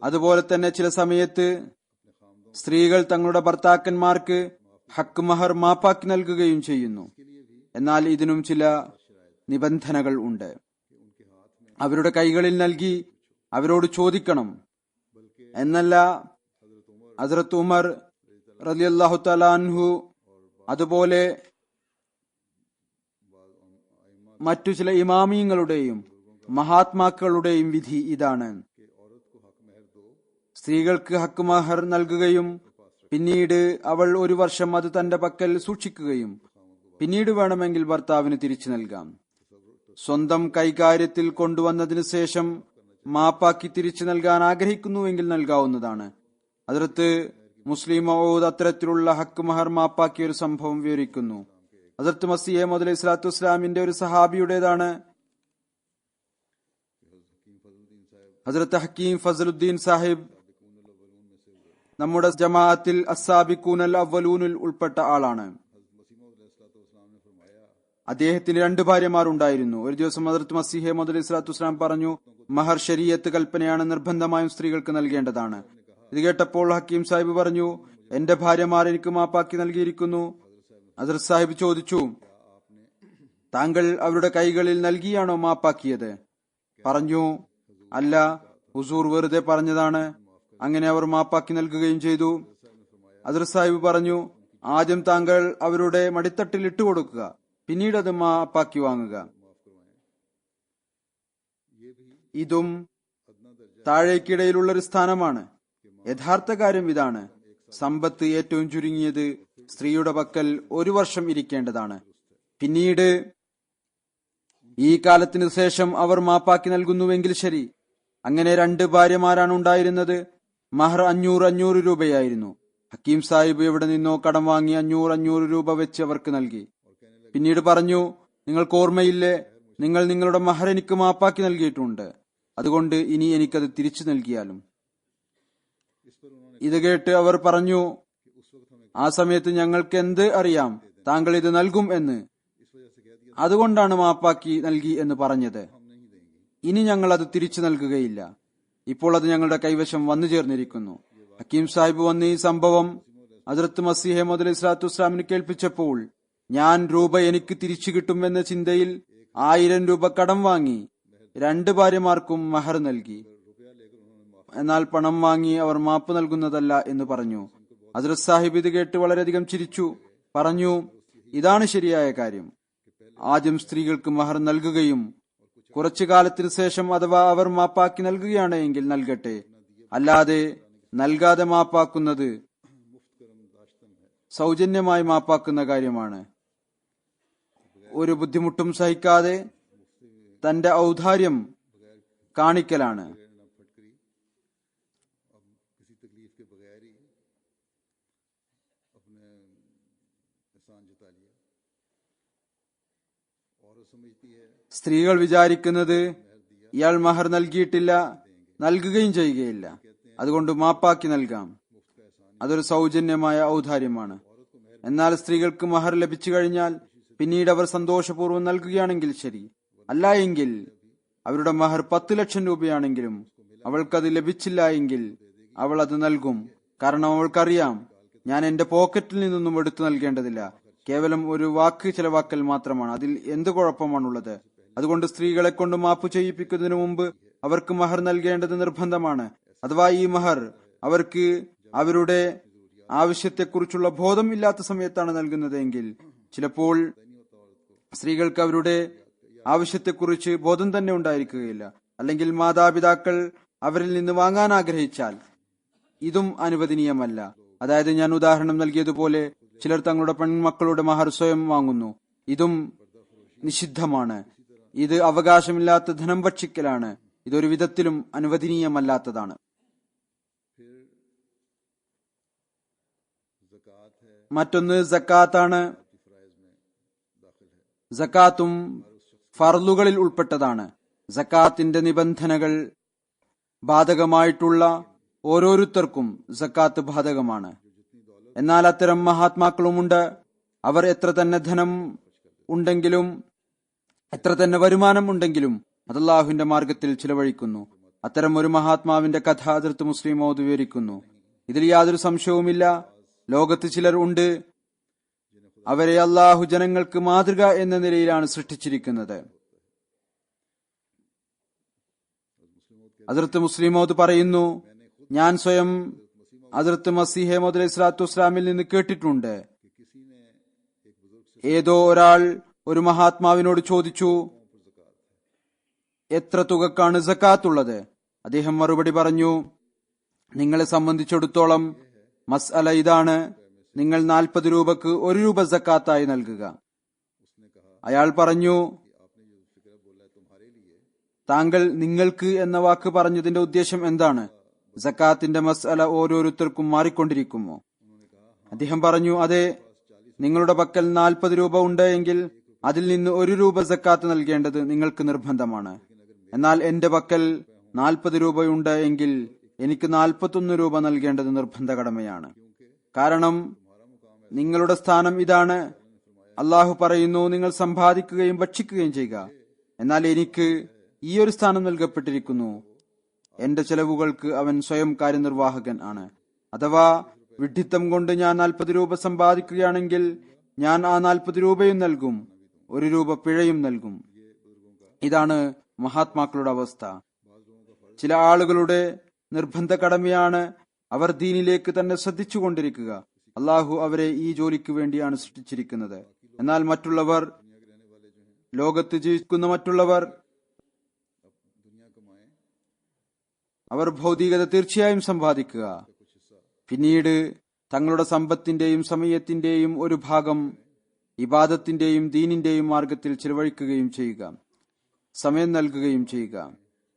S2: അതുപോലെ തന്നെ ചില സമയത്ത് സ്ത്രീകൾ തങ്ങളുടെ ഭർത്താക്കന്മാർക്ക് ഹക്ക് മഹർ മാപ്പാക്കി നൽകുകയും ചെയ്യുന്നു. എന്നാൽ ഇതിനും ചില നിബന്ധനകൾ ഉണ്ട്. അവരുടെ കൈകളിൽ നൽകി അവരോട് ചോദിക്കണം എന്നല്ല. ഹസ്രത്ത് ഉമർ റളിയല്ലാഹു തആല അൻഹു അതുപോലെ മറ്റു ചില ഇമാമിയങ്ങളുടെയും മഹാത്മാക്കളുടെയും വിധി ഇതാണ്: സ്ത്രീകൾക്ക് ഹക്ക് മഹർ നൽകുകയും പിന്നീട് അവൾ ഒരു വർഷം അത് തന്റെ പക്കൽ സൂക്ഷിക്കുകയും പിന്നീട് വേണമെങ്കിൽ ഭർത്താവിന് തിരിച്ചു നൽകാം. സ്വന്തം കൈകാര്യത്തിൽ കൊണ്ടുവന്നതിന് ശേഷം മാപ്പാക്കി തിരിച്ചു നൽകാൻ ആഗ്രഹിക്കുന്നുവെങ്കിൽ നൽകാവുന്നതാണ്. ഹദ്റത്ത് മുസ്ലിം മൗഊദ് അത്തരത്തിലുള്ള ഹക്ക് മഹർ മാപ്പാക്കിയ ഒരു സംഭവം വിവരിക്കുന്നു. ഹദ്റത്ത് മസീഹ് മൗഊദ് അലൈഹി സ്വലാത്തു വസ്സലാമിന്റെ ഒരു സഹാബിയുടേതാണ്. ഹദ്റത്ത് ഹക്കീം ഫസലുദ്ദീൻ സാഹിബ് നമ്മുടെ ജമാഅത്തിൽ അസ്സാബിഖൂനൽ അവ്വലൂനിൽ ഉൾപ്പെട്ട ആളാണ്. അദ്ദേഹത്തിന് 2 ഭാര്യമാരുണ്ടായിരുന്നു. ഒരു ദിവസം ഹദ്റത്ത് മസീഹ് മൗഊദ് അലൈഹി സ്വലാത്തു വസ്സലാം പറഞ്ഞു, മഹർ ശരീഅത്ത് കൽപ്പനയാണ്, നിർബന്ധമായും സ്ത്രീകൾക്ക് നൽകേണ്ടതാണ്. ഇത് കേട്ടപ്പോൾ ഹക്കീം സാഹിബ് പറഞ്ഞു, എന്റെ ഭാര്യമാർ എനിക്ക് മാപ്പാക്കി നൽകിയിരിക്കുന്നു. ഹദ്റത്ത് സാഹിബ് ചോദിച്ചു, താങ്കൾ അവരുടെ കൈകളിൽ നൽകിയാണോ മാപ്പാക്കിയത്? പറഞ്ഞു, അല്ല, ഹുസൂർ വെറുതെ പറഞ്ഞതാണ്. അങ്ങനെ അവർ മാപ്പാക്കി നൽകുകയും ചെയ്തു. ഹദ്റത്ത് സാഹിബ് പറഞ്ഞു, ആദ്യം താങ്കൾ അവരുടെ മടിത്തട്ടിൽ ഇട്ടുകൊടുക്കുക, പിന്നീട് അത് മാപ്പാക്കി വാങ്ങുക. ഇതും താഴേക്കിടയിലുള്ള ഒരു സ്ഥാനമാണ്. യഥാർത്ഥ കാര്യം ഇതാണ്: സമ്പത്ത് ഏറ്റവും ചുരുങ്ങിയത് സ്ത്രീയുടെ പക്കൽ 1 വർഷം ഇരിക്കേണ്ടതാണ്. പിന്നീട് ഈ കാലത്തിന് ശേഷം അവർ മാപ്പാക്കി നൽകുന്നുവെങ്കിൽ ശരി. അങ്ങനെ 2 ഭാര്യമാരാണ് ഉണ്ടായിരുന്നത്. മഹർ 500 രൂപയായിരുന്നു. ഹക്കീം സാഹിബ് എവിടെ നിന്നോ കടം വാങ്ങി 500 രൂപ വെച്ച് അവർക്ക് നൽകി. പിന്നീട് പറഞ്ഞു, നിങ്ങൾക്ക് ഓർമ്മയില്ലേ, നിങ്ങൾ നിങ്ങളുടെ മഹർ എനിക്ക് മാപ്പാക്കി നൽകിയിട്ടുണ്ട്, അതുകൊണ്ട് ഇനി എനിക്കത് തിരിച്ചു നൽകിയാലും. ഇത് കേട്ട് അവർ പറഞ്ഞു, ആ സമയത്ത് ഞങ്ങൾക്ക് എന്ത് അറിയാം താങ്കൾ ഇത് നൽകും എന്ന്, അതുകൊണ്ടാണ് മാപ്പാക്കി നൽകി എന്ന് പറഞ്ഞത്. ഇനി ഞങ്ങൾ അത് തിരിച്ചു നൽകുകയില്ല. ഇപ്പോൾ അത് ഞങ്ങളുടെ കൈവശം വന്നു ചേർന്നിരിക്കുന്നു. ഹക്കീം സാഹിബ് വന്ന് ഈ സംഭവം ഹദ്റത്ത് മസീഹ് മൗഊദ് അലൈഹി സ്വലാത്തു വസ്സലാമിന് കേൾപ്പിച്ചപ്പോൾ ഞാൻ രൂപ എനിക്ക് തിരിച്ചു കിട്ടുമെന്ന ചിന്തയിൽ 1000 രൂപ കടം വാങ്ങി 2 ഭാര്യമാർക്കും മഹർ നൽകി. എന്നാൽ പണം വാങ്ങി അവർ മാപ്പ് നൽകുന്നതല്ല എന്ന് പറഞ്ഞു. ഹദ്റത്ത് സാഹിബ് ഇത് കേട്ട് വളരെയധികം ചിരിച്ചു. പറഞ്ഞു, ഇതാണ് ശരിയായ കാര്യം. ആദ്യം സ്ത്രീകൾക്ക് മഹർ നൽകുകയും കുറച്ചു കാലത്തിന് ശേഷം അഥവാ അവർ മാപ്പാക്കി നൽകുകയാണ് എങ്കിൽ നൽകട്ടെ. അല്ലാതെ നൽകാതെ മാപ്പാക്കുന്നത് സൗജന്യമായി മാപ്പാക്കുന്ന കാര്യമാണ്. ഒരു ബുദ്ധിമുട്ടും സഹിക്കാതെ തന്റെ ഔദാര്യം കാണിക്കലാണ്. സ്ത്രീകൾ വിചാരിക്കുന്നത് ഇയാൾ മഹർ നൽകിയിട്ടില്ല, നൽകുകയും ചെയ്യുകയില്ല, അതുകൊണ്ട് മാപ്പാക്കി നൽകാം. അതൊരു സൗജന്യമായ ഔദാര്യമാണ്. എന്നാൽ സ്ത്രീകൾക്ക് മഹർ ലഭിച്ചു കഴിഞ്ഞാൽ പിന്നീട് അവർ സന്തോഷപൂർവ്വം നൽകുകയാണെങ്കിൽ ശരി. അല്ല എങ്കിൽ അവരുടെ മഹർ 10 ലക്ഷം രൂപയാണെങ്കിലും അവൾക്കത് ലഭിച്ചില്ല എങ്കിൽ അവൾ അത് നൽകും. കാരണം അവൾക്കറിയാം, ഞാൻ എന്റെ പോക്കറ്റിൽ നിന്നൊന്നും എടുത്തു നൽകേണ്ടതില്ല, കേവലം ഒരു വാക്ക് ചിലവാക്കൽ മാത്രമാണ്, അതിൽ എന്ത് കുഴപ്പമാണുള്ളത്? അതുകൊണ്ട് സ്ത്രീകളെ കൊണ്ട് മാപ്പ് ചെയ്യിപ്പിക്കുന്നതിന് മുമ്പ് അവർക്ക് മഹർ നൽകേണ്ടത് നിർബന്ധമാണ്. അഥവാ ഈ മഹർ അവർക്ക് അവരുടെ ആവശ്യത്തെക്കുറിച്ചുള്ള ബോധം ഇല്ലാത്ത സമയത്താണ് നൽകുന്നതെങ്കിൽ ചിലപ്പോൾ സ്ത്രീകൾക്ക് അവരുടെ ആവശ്യത്തെക്കുറിച്ച് ബോധം തന്നെ ഉണ്ടായിരിക്കുകയില്ല. അല്ലെങ്കിൽ മാതാപിതാക്കൾ അവരിൽ നിന്ന് വാങ്ങാൻ ആഗ്രഹിച്ചാൽ ഇതും അനുവദനീയമല്ല. അതായത് ഞാൻ ഉദാഹരണം നൽകിയതുപോലെ ചിലർ തങ്ങളുടെ പെൺമക്കളുടെ മഹർ സ്വയം വാങ്ങുന്നു. ഇതും നിഷിദ്ധമാണ്. ഇത് അവകാശമില്ലാത്ത ധനം ഭക്ഷിക്കലാണ്. ഇതൊരു വിധത്തിലും അനുവദനീയമല്ലാത്തതാണ്. മറ്റൊന്ന് സക്കാത്താണ്. സക്കാത്തും ഫർളുകളിൽ ഉൾപ്പെട്ടതാണ്. സക്കാത്തിന്റെ നിബന്ധനകൾ ബാധകമായിട്ടുള്ള ഓരോരുത്തർക്കും സക്കാത്ത് ബാധകമാണ്. എന്നാൽ അത്തരം മഹാത്മാക്കളുമുണ്ട്. അവർ എത്ര തന്നെ ധനം ഉണ്ടെങ്കിലും എത്ര തന്നെ വരുമാനം ഉണ്ടെങ്കിലും അത് അല്ലാഹുവിന്റെ മാർഗത്തിൽ ചിലവഴിക്കുന്നു. അത്തരം ഒരു മഹാത്മാവിന്റെ കഥ ഹദ്റത്ത് മുസ്ലിം മൗദ് വിവരിക്കുന്നു. ഇതിൽ യാതൊരു സംശയവുമില്ല. ലോകത്ത് ചിലർ ഉണ്ട്, അവരെ അല്ലാഹു ജനങ്ങൾക്ക് മാതൃക എന്ന നിലയിലാണ് സൃഷ്ടിച്ചിരിക്കുന്നത്. ഹദ്റത്ത് മുസ്ലിം മൗദ് പറയുന്നു, ഞാൻ സ്വയം ഹദ്റത്ത് മസീഹ് മൗഊദ് അലൈഹി സ്വലാത്തു വസ്സലാമിൽ നിന്ന് കേട്ടിട്ടുണ്ട്. ഏതോ ഒരാൾ ഒരു മഹാത്മാവിനോട് ചോദിച്ചു, എത്ര തുകക്കാണ് സക്കാത്ത് ഉള്ളത്? അദ്ദേഹം മറുപടി പറഞ്ഞു, നിങ്ങളെ സംബന്ധിച്ചിടത്തോളം മസ്അല ഇതാണ്, നിങ്ങൾ 40 രൂപക്ക് 1 രൂപ സക്കാത്തായി നൽകുക. അയാൾ പറഞ്ഞു, താങ്കൾ നിങ്ങൾക്ക് എന്ന വാക്ക് പറഞ്ഞതിന്റെ ഉദ്ദേശം എന്താണ്? സക്കാത്തിന്റെ മസ്അല ഓരോരുത്തർക്കും മാറിക്കൊണ്ടിരിക്കുമോ? അദ്ദേഹം പറഞ്ഞു, അതെ, നിങ്ങളുടെ പക്കൽ 40 രൂപ ഉണ്ട് എങ്കിൽ അതിൽ നിന്ന് 1 രൂപ സക്കാത്ത് നൽകേണ്ടത് നിങ്ങൾക്ക് നിർബന്ധമാണ്. എന്നാൽ എന്റെ പക്കൽ 40 രൂപയുണ്ട് എങ്കിൽ എനിക്ക് 41 രൂപ നൽകേണ്ടത് നിർബന്ധ കടമയാണ്. കാരണം നിങ്ങളുടെ സ്ഥാനം ഇതാണ്. അള്ളാഹു പറയുന്നു, നിങ്ങൾ സമ്പാദിക്കുകയും ഭക്ഷിക്കുകയും ചെയ്യുക. എന്നാൽ എനിക്ക് ഈ ഒരു സ്ഥാനം നൽകപ്പെട്ടിരിക്കുന്നു. എന്റെ ചെലവുകൾക്ക് അവൻ സ്വയം കാര്യനിർവാഹകൻ ആണ്. അഥവാ വിഡ്ഢിത്തം കൊണ്ട് ഞാൻ 40 രൂപ സമ്പാദിക്കുകയാണെങ്കിൽ ഞാൻ ആ 40 രൂപയും നൽകും, 1 രൂപ പിഴയും നൽകും. ഇതാണ് മഹാത്മാക്കളുടെ അവസ്ഥ. ചില ആളുകളുടെ നിർബന്ധ കടമയാണ് അവർ ദീനിലേക്ക് തന്നെ ശ്രദ്ധിച്ചുകൊണ്ടിരിക്കുക. അള്ളാഹു അവരെ ഈ ജോലിക്ക് വേണ്ടിയാണ് സൃഷ്ടിച്ചിരിക്കുന്നത്. എന്നാൽ മറ്റുള്ളവർ, ലോകത്ത് ജീവിക്കുന്ന മറ്റുള്ളവർ, അവർ ഭൗതികത തീർച്ചയായും സമ്പാദിക്കുക, പിന്നീട് തങ്ങളുടെ സമ്പത്തിന്റെയും സമയത്തിന്റെയും ഒരു ഭാഗം ഇബാദത്തിന്റെയും ദീനിന്റെയും മാർഗത്തിൽ ചിലവഴിക്കുകയും ചെയ്യുക, സമയം നൽകുകയും ചെയ്യുക,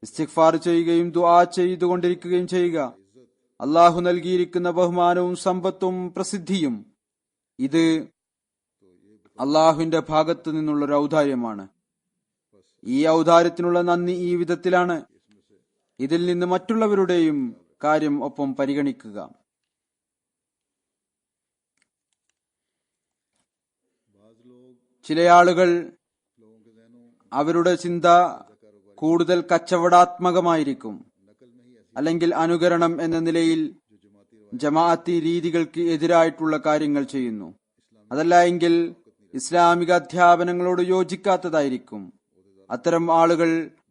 S2: ഇസ്തിഗ്ഫാർ ചെയ്യുകയും ദുആ ചെയ്തുകൊണ്ടിരിക്കുകയും ചെയ്യുക. അള്ളാഹു നൽകിയിരിക്കുന്ന ബഹുമാനവും സമ്പത്തും പ്രസിദ്ധിയും ഇത് അള്ളാഹുവിന്റെ ഭാഗത്തു നിന്നുള്ളൊരു ഔദാര്യമാണ്. ഈ ഔദാര്യത്തിനുള്ള നന്ദി ഈ വിധത്തിലാണ്. ഇതിൽ നിന്ന് മറ്റുള്ളവരുടെയും കാര്യം ഒപ്പം പരിഗണിക്കുക. ചില ആളുകൾ, അവരുടെ ചിന്ത കൂടുതൽ കച്ചവടാത്മകമായിരിക്കും, അല്ലെങ്കിൽ അനുകരണം എന്ന നിലയിൽ ജമാഅത്തി രീതികൾക്ക് എതിരായിട്ടുള്ള കാര്യങ്ങൾ ചെയ്യുന്നു. അതല്ല എങ്കിൽ ഇസ്ലാമിക അധ്യാപനങ്ങളോട് യോജിക്കാത്തതായിരിക്കും. അത്തരം ആളുകൾ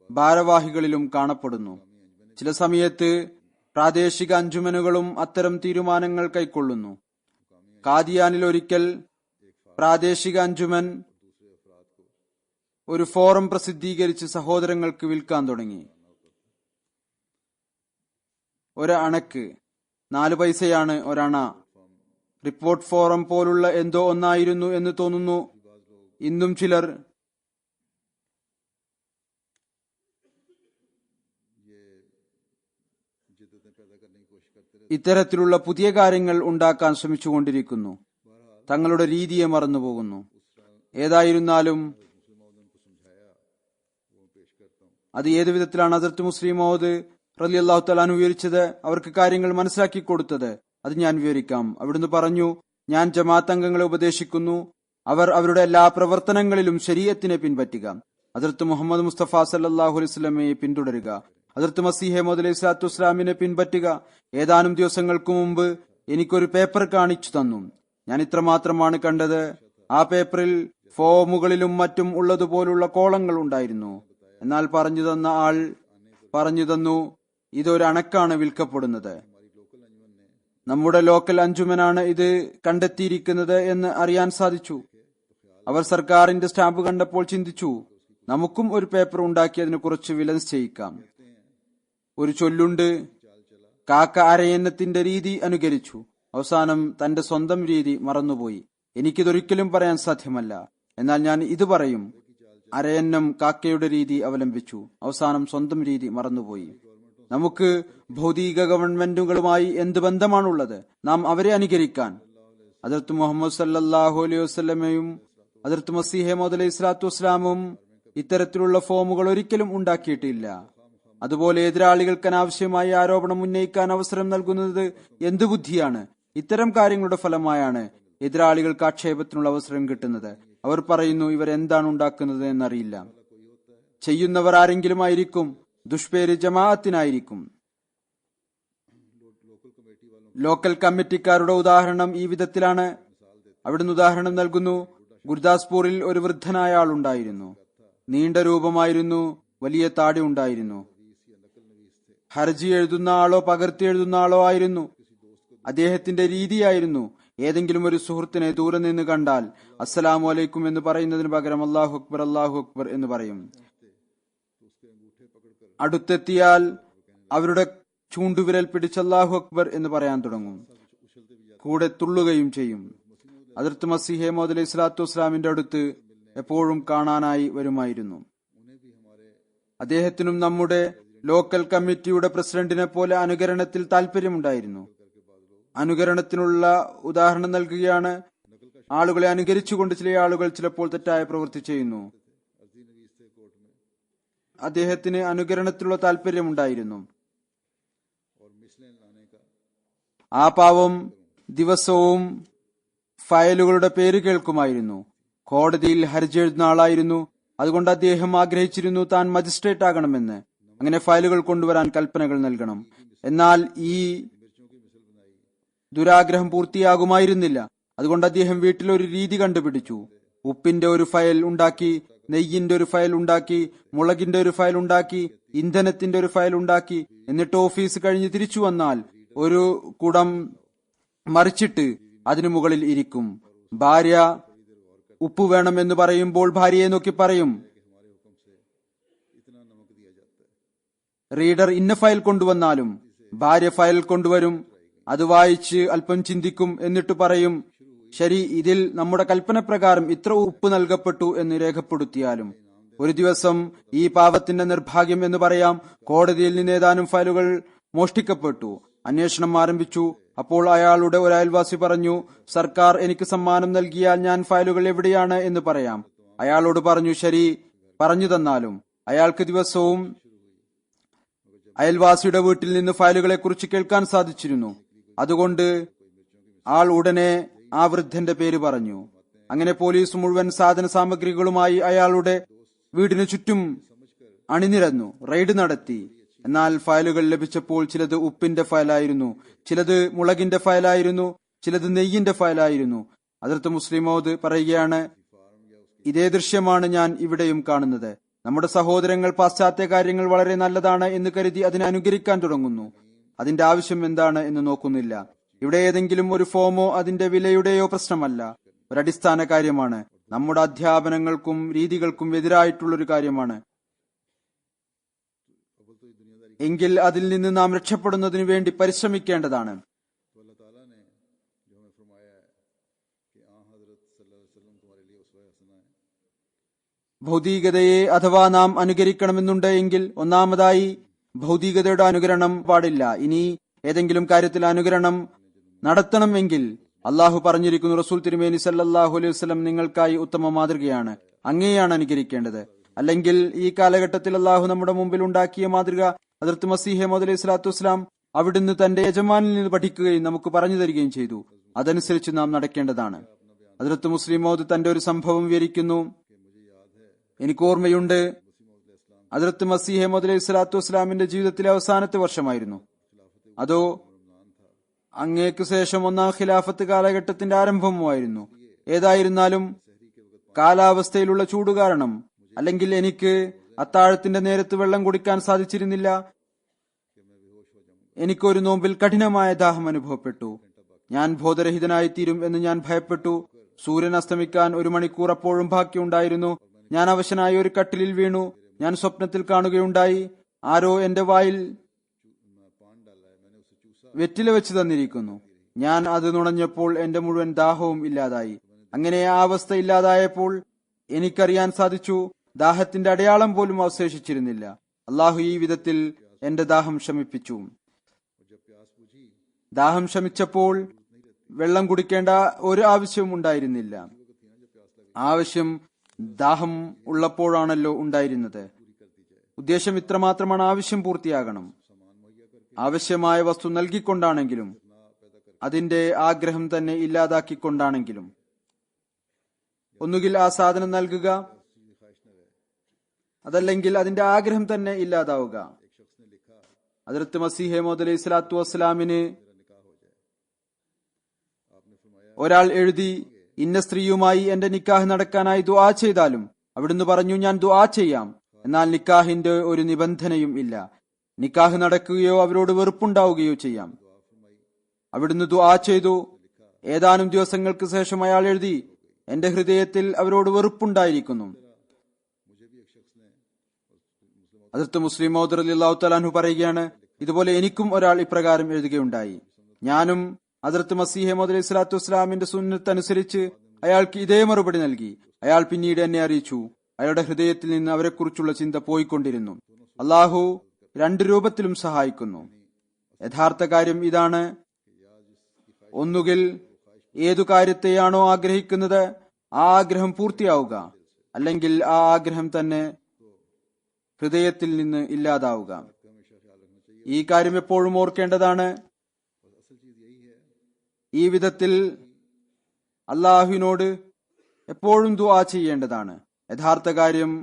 S2: ഭാരവാഹികളിലും കാണപ്പെടുന്നു. ചില സമയത്ത് പ്രാദേശിക അഞ്ചുമനുകളും അത്തരം തീരുമാനങ്ങൾ കൈക്കൊള്ളുന്നു. കാദിയാനിൽ ഒരിക്കൽ പ്രാദേശിക അഞ്ചുമൻ ഒരു ഫോറം പ്രസിദ്ധീകരിച്ച് സഹോദരങ്ങൾക്ക് വിൽക്കാൻ തുടങ്ങി. ഒരണക്ക് 4 പൈസയാണ് ഒരണ. റിപ്പോർട്ട് ഫോറം പോലുള്ള എന്തോ ഒന്നായിരുന്നു എന്ന് തോന്നുന്നു. ഇന്നും ചിലർ ഇത്തരത്തിലുള്ള പുതിയ കാര്യങ്ങൾ ഉണ്ടാക്കാൻ ശ്രമിച്ചുകൊണ്ടിരിക്കുന്നു. തങ്ങളുടെ രീതിയെ മറന്നുപോകുന്നു. ഏതായിരുന്നാലും അത് ഏതു വിധത്തിലാണ് ഹദ്റത്ത് മുസ്ലിം മൗഊദ് റളിയല്ലാഹു തആല അൻഹു വിവരിച്ചത്, അവർക്ക് കാര്യങ്ങൾ മനസ്സിലാക്കി കൊടുത്തത്, അത് ഞാൻ വിവരിക്കാം. അവിടുന്ന് പറഞ്ഞു, ഞാൻ ജമാഅത്ത് അംഗങ്ങളെ ഉപദേശിക്കുന്നു, അവർ അവരുടെ എല്ലാ പ്രവർത്തനങ്ങളിലും ശരീഅത്തിനെ പിൻപറ്റുക, ഹദ്റത്ത് മുഹമ്മദ് മുസ്തഫ സല്ലല്ലാഹു അലൈഹി വസല്ലമയെ പിന്തുടരുക, ഹദ്റത്ത് മസീഹ് മൗഊദ് അലൈഹി സ്വലാത്തു വസ്സലാമിനെ പിൻപറ്റുക. ഏതാനും ദിവസങ്ങൾക്ക് മുമ്പ് എനിക്കൊരു പേപ്പർ കാണിച്ചു തന്നു. ഞാൻ ഇത്രമാത്രമാണ് കണ്ടത്. ആ പേപ്പറിൽ ഫോമുകളിലും മറ്റും ഉള്ളതുപോലുള്ള കോളങ്ങൾ ഉണ്ടായിരുന്നു. എന്നാൽ പറഞ്ഞു തന്ന ആൾ പറഞ്ഞു തന്നു, ഇതൊരു അണക്കാണ് വിൽക്കപ്പെടുന്നത്. നമ്മുടെ ലോക്കൽ അഞ്ചുമനാണ് ഇത് കണ്ടെത്തിയിരിക്കുന്നത് എന്ന് അറിയാൻ സാധിച്ചു. അവർ സർക്കാരിന്റെ സ്റ്റാമ്പ് കണ്ടപ്പോൾ ചിന്തിച്ചു, നമുക്കും ഒരു പേപ്പർ ഉണ്ടാക്കി അതിന് കുറച്ച് വില നിശ്ചയിക്കാം. ഒരു ചൊല്ലുണ്ട്, കാക്ക അരയന്നത്തിന്റെ രീതി അനുകരിച്ചു, അവസാനം തന്റെ സ്വന്തം രീതി മറന്നുപോയി. എനിക്കിതൊരിക്കലും പറയാൻ സാധ്യമല്ല. എന്നാൽ ഞാൻ ഇത് പറയും, അരയന്നം കാക്കയുടെ രീതി അവലംബിച്ചു, അവസാനം സ്വന്തം രീതി മറന്നുപോയി. നമുക്ക് ഭൗതിക ഗവൺമെന്റുകളുമായി എന്ത് ബന്ധമാണുള്ളത്? നാം അവരെ അനുകരിക്കാൻ. ഹദ്റത്ത് മുഹമ്മദ് സല്ലല്ലാഹു അലൈഹി വസല്ലമയും ഹദ്റത്ത് മസീഹ് മൗഊദ് അലൈഹി സ്വലാത്തു വസ്സലാമും ഇത്തരത്തിലുള്ള ഫോമുകൾ ഒരിക്കലും ഉണ്ടാക്കിയിട്ടില്ല. അതുപോലെ എതിരാളികൾക്ക് അനാവശ്യമായി ആരോപണം ഉന്നയിക്കാൻ അവസരം നൽകുന്നത് എന്തു ബുദ്ധിയാണ്? ഇത്തരം കാര്യങ്ങളുടെ ഫലമായാണ് എതിരാളികൾക്ക് ആക്ഷേപത്തിനുള്ള അവസരം കിട്ടുന്നത്. അവർ പറയുന്നു, ഇവരെന്താണ് ഉണ്ടാക്കുന്നത് എന്നറിയില്ല. ചെയ്യുന്നവർ ആരെങ്കിലും ആയിരിക്കും, ദുഷ്പേര് ജമാഅത്തിനായിരിക്കും. ലോക്കൽ കമ്മിറ്റിക്കാരുടെ ഉദാഹരണം ഈ വിധത്തിലാണ്. അവിടുന്ന് ഉദാഹരണം നൽകുന്നു, ഗുർദാസ്പൂരിൽ ഒരു വൃദ്ധനായ ആളുണ്ടായിരുന്നു. നീണ്ട രൂപമായിരുന്നു, വലിയ താടി ഉണ്ടായിരുന്നു. ഹർജി എഴുതുന്ന ആളോ പകർത്തി എഴുതുന്ന ആളോ ആയിരുന്നു. അദ്ദേഹത്തിന്റെ രീതിയായിരുന്നു, ഏതെങ്കിലും ഒരു സുഹൃത്തിനെ ദൂരെ നിന്ന് കണ്ടാൽ അസ്സലാമു അലൈക്കും എന്ന് പറയുന്നതിന് പകരം അല്ലാഹു അക്ബർ അല്ലാഹു അക്ബർ എന്ന് പറയും. അടുത്തെത്തിയാൽ അവരുടെ ചൂണ്ടുവിരൽ പിടിച്ച് അല്ലാഹു അക്ബർ എന്ന് പറയാൻ തുടങ്ങും. കൂടെ തുള്ളുകയും ചെയ്യും. ഹദ്റത്ത് മസീഹ് മൗഊദ് അലൈഹി സ്വലാത്തു വസ്സലാമിന്റെ അടുത്ത് എപ്പോഴും കാണാനായി വരുമായിരുന്നു. അദ്ദേഹത്തിനും നമ്മുടെ ലോക്കൽ കമ്മിറ്റിയുടെ പ്രസിഡന്റിനെ പോലെ അനുകരണത്തിൽ താല്പര്യമുണ്ടായിരുന്നു. അനുകരണത്തിനുള്ള ഉദാഹരണം നൽകുകയാണ്. ആളുകളെ അനുകരിച്ചുകൊണ്ട് ചില ആളുകൾ ചിലപ്പോൾ തെറ്റായ പ്രവൃത്തി ചെയ്യുന്നു. അദ്ദേഹത്തിന് അനുകരണത്തിലുള്ള താല്പര്യമുണ്ടായിരുന്നു. ആ പാവം ദിവസവും ഫയലുകളുടെ പേര് കേൾക്കുമായിരുന്നു. കോടതിയിൽ ഹർജി എഴുതുന്ന ആളായിരുന്നു. അതുകൊണ്ട് അദ്ദേഹം ആഗ്രഹിച്ചിരുന്നു താൻ മജിസ്ട്രേറ്റ് ആകണമെന്ന്. അങ്ങനെ ഫയലുകൾ കൊണ്ടുവരാൻ കൽപ്പനകൾ നൽകണം. എന്നാൽ ഈ ദുരാഗ്രഹം പൂർത്തിയാകുമായിരുന്നില്ല. അതുകൊണ്ട് അദ്ദേഹം വീട്ടിൽ ഒരു രീതി കണ്ടുപിടിച്ചു. ഉപ്പിന്റെ ഒരു ഫയൽ ഉണ്ടാക്കി, നെയ്യിന്റെ ഒരു ഫയൽ ഉണ്ടാക്കി, മുളകിന്റെ ഒരു ഫയൽ ഉണ്ടാക്കി, ഇന്ധനത്തിന്റെ ഒരു ഫയൽ ഉണ്ടാക്കി. എന്നിട്ട് ഓഫീസ് കഴിഞ്ഞ് തിരിച്ചു വന്നാൽ ഒരു കുടം മറിച്ചിട്ട് അതിനു മുകളിൽ ഇരിക്കും. ഭാര്യ ഉപ്പ് വേണമെന്ന് പറയുമ്പോൾ ഭാര്യയെ നോക്കി പറയും, റീഡർ ഇന്ന ഫയൽ കൊണ്ടുവന്നാലും ഭാര്യ ഫയൽ കൊണ്ടുവരും. അത് വായിച്ച് അല്പം ചിന്തിക്കും. എന്നിട്ട് പറയും, ശരി, ഇതിൽ നമ്മുടെ കൽപ്പന പ്രകാരം ഇത്ര ഉപ്പ് നൽകപ്പെട്ടു എന്ന് രേഖപ്പെടുത്തിയാലും. ഒരു ദിവസം ഈ പാവത്തിന്റെ നിർഭാഗ്യം എന്ന് പറയാം, കോടതിയിൽ നിന്ന് ഏതാനും ഫയലുകൾ മോഷ്ടിക്കപ്പെട്ടു. അന്വേഷണം ആരംഭിച്ചു. അപ്പോൾ അയാളുടെ ഒരു അയൽവാസി പറഞ്ഞു, സർക്കാർ എനിക്ക് സമ്മാനം നൽകിയാൽ ഞാൻ ഫയലുകൾ എവിടെയാണ് എന്ന് പറയാം. അയാളോട് പറഞ്ഞു, ശരി, പറഞ്ഞു തന്നാലും. അയാൾക്ക് ദിവസവും അയൽവാസിയുടെ വീട്ടിൽ നിന്ന് ഫയലുകളെ കുറിച്ച് കേൾക്കാൻ സാധിച്ചിരുന്നു. അതുകൊണ്ട് ആൾ ഉടനെ ആ വൃദ്ധന്റെ പേര് പറഞ്ഞു. അങ്ങനെ പോലീസ് മുഴുവൻ സാധന സാമഗ്രികളുമായി അയാളുടെ വീടിനു ചുറ്റും അണിനിരന്നു റെയ്ഡ് നടത്തി. എന്നാൽ ഫയലുകൾ ലഭിച്ചപ്പോൾ ചിലത് ഉപ്പിന്റെ ഫയലായിരുന്നു, ചിലത് മുളകിന്റെ ഫയലായിരുന്നു, ചിലത് നെയ്യിന്റെ ഫയലായിരുന്നു. ഹദ്റത്ത് മുസ്ലിം മൗഊദ് പറയുകയാണ്, ഇതേ ദൃശ്യമാണ് ഞാൻ ഇവിടെയും കാണുന്നത്. നമ്മുടെ സഹോദരങ്ങൾ പാശ്ചാത്യ കാര്യങ്ങൾ വളരെ നല്ലതാണ് എന്ന് കരുതി അതിനെ അനുകരിക്കാൻ തുടങ്ങുന്നു. അതിന്റെ ആവശ്യം എന്താണ് എന്ന് നോക്കുന്നില്ല. ഇവിടെ ഏതെങ്കിലും ഒരു ഫോമോ അതിന്റെ വിലയുടെയോ പ്രശ്നമല്ല, ഒരടിസ്ഥാന കാര്യമാണ്. നമ്മുടെ അധ്യാപനങ്ങൾക്കും രീതികൾക്കും എതിരായിട്ടുള്ളൊരു കാര്യമാണ്. എങ്കിൽ അതിൽ നിന്ന് നാം രക്ഷപ്പെടുന്നതിനു വേണ്ടി പരിശ്രമിക്കേണ്ടതാണ്. ഭൗതികതയെ അഥവാ നാം അനുകരിക്കണമെന്നുണ്ട് എങ്കിൽ ഒന്നാമതായി ഭൗതികതയുടെ അനുകരണം പാടില്ല. ഇനി ഏതെങ്കിലും കാര്യത്തിൽ അനുകരണം നടത്തണമെങ്കിൽ അള്ളാഹു പറഞ്ഞിരിക്കുന്നു, റസൂൽ തിരുമേനി സല്ലല്ലാഹു അലൈഹി വസല്ലം നിങ്ങൾക്കായി ഉത്തമ മാതൃകയാണ്, അങ്ങേയാണ് അനുകരിക്കേണ്ടത്. അല്ലെങ്കിൽ ഈ കാലഘട്ടത്തിൽ അള്ളാഹു നമ്മുടെ മുമ്പിൽ ഉണ്ടാക്കിയ മാതൃക ഹദ്റത്ത് മസീഹ് മൗഊദ് അലൈഹി സ്വലാത്തു വസ്സലാം അവിടുന്ന് തന്റെ യജമാനിൽ നിന്ന് പഠിക്കുകയും നമുക്ക് പറഞ്ഞു തരികയും ചെയ്തു. അതനുസരിച്ച് നാം നടക്കേണ്ടതാണ്. ഹദ്റത്ത് മുസ്ലിം മൗഊദ് തന്റെ ഒരു സംഭവം വിവരിക്കുന്നു. എനിക്ക് ഓർമ്മയുണ്ട്, ഹദ്റത്ത് മസീഹ് മൗഊദ് അലൈഹി സ്വലാത്തു വസ്സലാമിന്റെ ജീവിതത്തിലെ അവസാനത്തെ വർഷമായിരുന്നു അതോ അങ്ങേക്ക് ശേഷം ഒന്നാം ഖിലാഫത്ത് കാലഘട്ടത്തിന്റെ ആരംഭവുമായിരുന്നു. ഏതായിരുന്നാലും കാലാവസ്ഥയിലുള്ള ചൂട് കാരണം, അല്ലെങ്കിൽ എനിക്ക് അത്താഴത്തിന്റെ നേരത്ത് വെള്ളം കുടിക്കാൻ സാധിച്ചിരുന്നില്ല. എനിക്കൊരു നോമ്പിൽ കഠിനമായ ദാഹം അനുഭവപ്പെട്ടു. ഞാൻ ബോധരഹിതനായി തീരും എന്ന് ഞാൻ ഭയപ്പെട്ടു. സൂര്യൻ അസ്തമിക്കാൻ 1 മണിക്കൂർ അപ്പോഴും ബാക്കിയുണ്ടായിരുന്നു. ഞാൻ അവശനായി ഒരു കട്ടിലിൽ വീണു. ഞാൻ സ്വപ്നത്തിൽ കാണുകയുണ്ടായി, ആരോ എന്റെ വായിൽ വെറ്റില വെച്ച് തന്നിരിക്കുന്നു. ഞാൻ അത് നുണഞ്ഞപ്പോൾ എന്റെ മുഴുവൻ ദാഹവും ഇല്ലാതായി. അങ്ങനെ ആ അവസ്ഥ ഇല്ലാതായപ്പോൾ എനിക്കറിയാൻ സാധിച്ചു, ദാഹത്തിന്റെ അടയാളം പോലും അവശേഷിച്ചിരുന്നില്ല. അള്ളാഹു ഈ വിധത്തിൽ എന്റെ ദാഹം ശമിപ്പിച്ചു. ദാഹം ശമിച്ചപ്പോൾ വെള്ളം കുടിക്കേണ്ട ഒരു ആവശ്യവും ഉണ്ടായിരുന്നില്ല. ആവശ്യം ദാഹം ഉള്ളപ്പോഴാണല്ലോ ഉണ്ടായിരുന്നത്. ഉദ്ദേശം ഇത്രമാത്രമാണ്, ആവശ്യം പൂർത്തിയാകണം. ആവശ്യമായ വസ്തു നൽകിക്കൊണ്ടാണെങ്കിലും അതിന്റെ ആഗ്രഹം തന്നെ ഇല്ലാതാക്കിക്കൊണ്ടാണെങ്കിലും ഒന്നുകിൽ ആ സാധനം നൽകുക, അതല്ലെങ്കിൽ അതിന്റെ ആഗ്രഹം തന്നെ ഇല്ലാതാവുക. ഹദ്റത്ത് മസീഹ് മൗഊദ് അലൈഹി സ്വലാത്തു വസ്സലാമിന് ഒരാൾ എഴുതി, ഇന്ന സ്ത്രീയുമായി എന്റെ നിക്കാഹ് നടക്കാനായി ദുആ ചെയ്താലും അവിടുന്ന് പറഞ്ഞു, ഞാൻ ദുആ ചെയ്യാം, എന്നാൽ നിക്കാഹിന്റെ ഒരു നിബന്ധനയും ഇല്ല. നിക്കാഹ് നടക്കുകയോ അവരോട് വെറുപ്പുണ്ടാവുകയോ ചെയ്യാം. അവിടുന്ന് ദുആ ചെയ്തു. ഏതാനും ദിവസങ്ങൾക്ക് ശേഷം അയാൾ എഴുതി, എന്റെ ഹൃദയത്തിൽ അവരോട് വെറുപ്പുണ്ടായിരിക്കുന്നു. ഹദ്റത്ത് മുസ്ലിം മൗഊദ് റളിയല്ലാഹു തആല അൻഹു പറയുകയാണ്, ഇതുപോലെ എനിക്കും ഒരാൾ ഇപ്രകാരം എഴുതുകയുണ്ടായി. ഞാനും ഹദ്റത്ത് മസീഹ് മൗഊദ് അലൈഹി സ്വലാത്തു വസ്സലാമിന്റെ സുന്നത്ത് അനുസരിച്ച് അയാൾക്ക് ഇതേ മറുപടി നൽകി. അയാൾ പിന്നീട് എന്നെ അറിയിച്ചു, അയാളുടെ ഹൃദയത്തിൽ നിന്ന് അവരെക്കുറിച്ചുള്ള ചിന്ത പോയിക്കൊണ്ടിരുന്നു. അള്ളാഹു രണ്ട് രൂപത്തിലും സഹായിക്കുന്നു. യഥാർത്ഥ കാര്യം ഇതാണ്, ഒന്നുകിൽ ഏതു കാര്യത്തെയാണോ ആഗ്രഹിക്കുന്നത് ആ ആഗ്രഹം പൂർത്തിയാവുക, അല്ലെങ്കിൽ ആ ആഗ്രഹം തന്നെ ഹൃദയത്തിൽ നിന്ന് ഇല്ലാതാവുക. ഈ കാര്യം എപ്പോഴും ഓർക്കേണ്ടതാണ്. ഈ വിധത്തിൽ അള്ളാഹുവിനോട് എപ്പോഴും ദുആ ചെയ്യേണ്ടതാണ്. യഥാർത്ഥ കാര്യം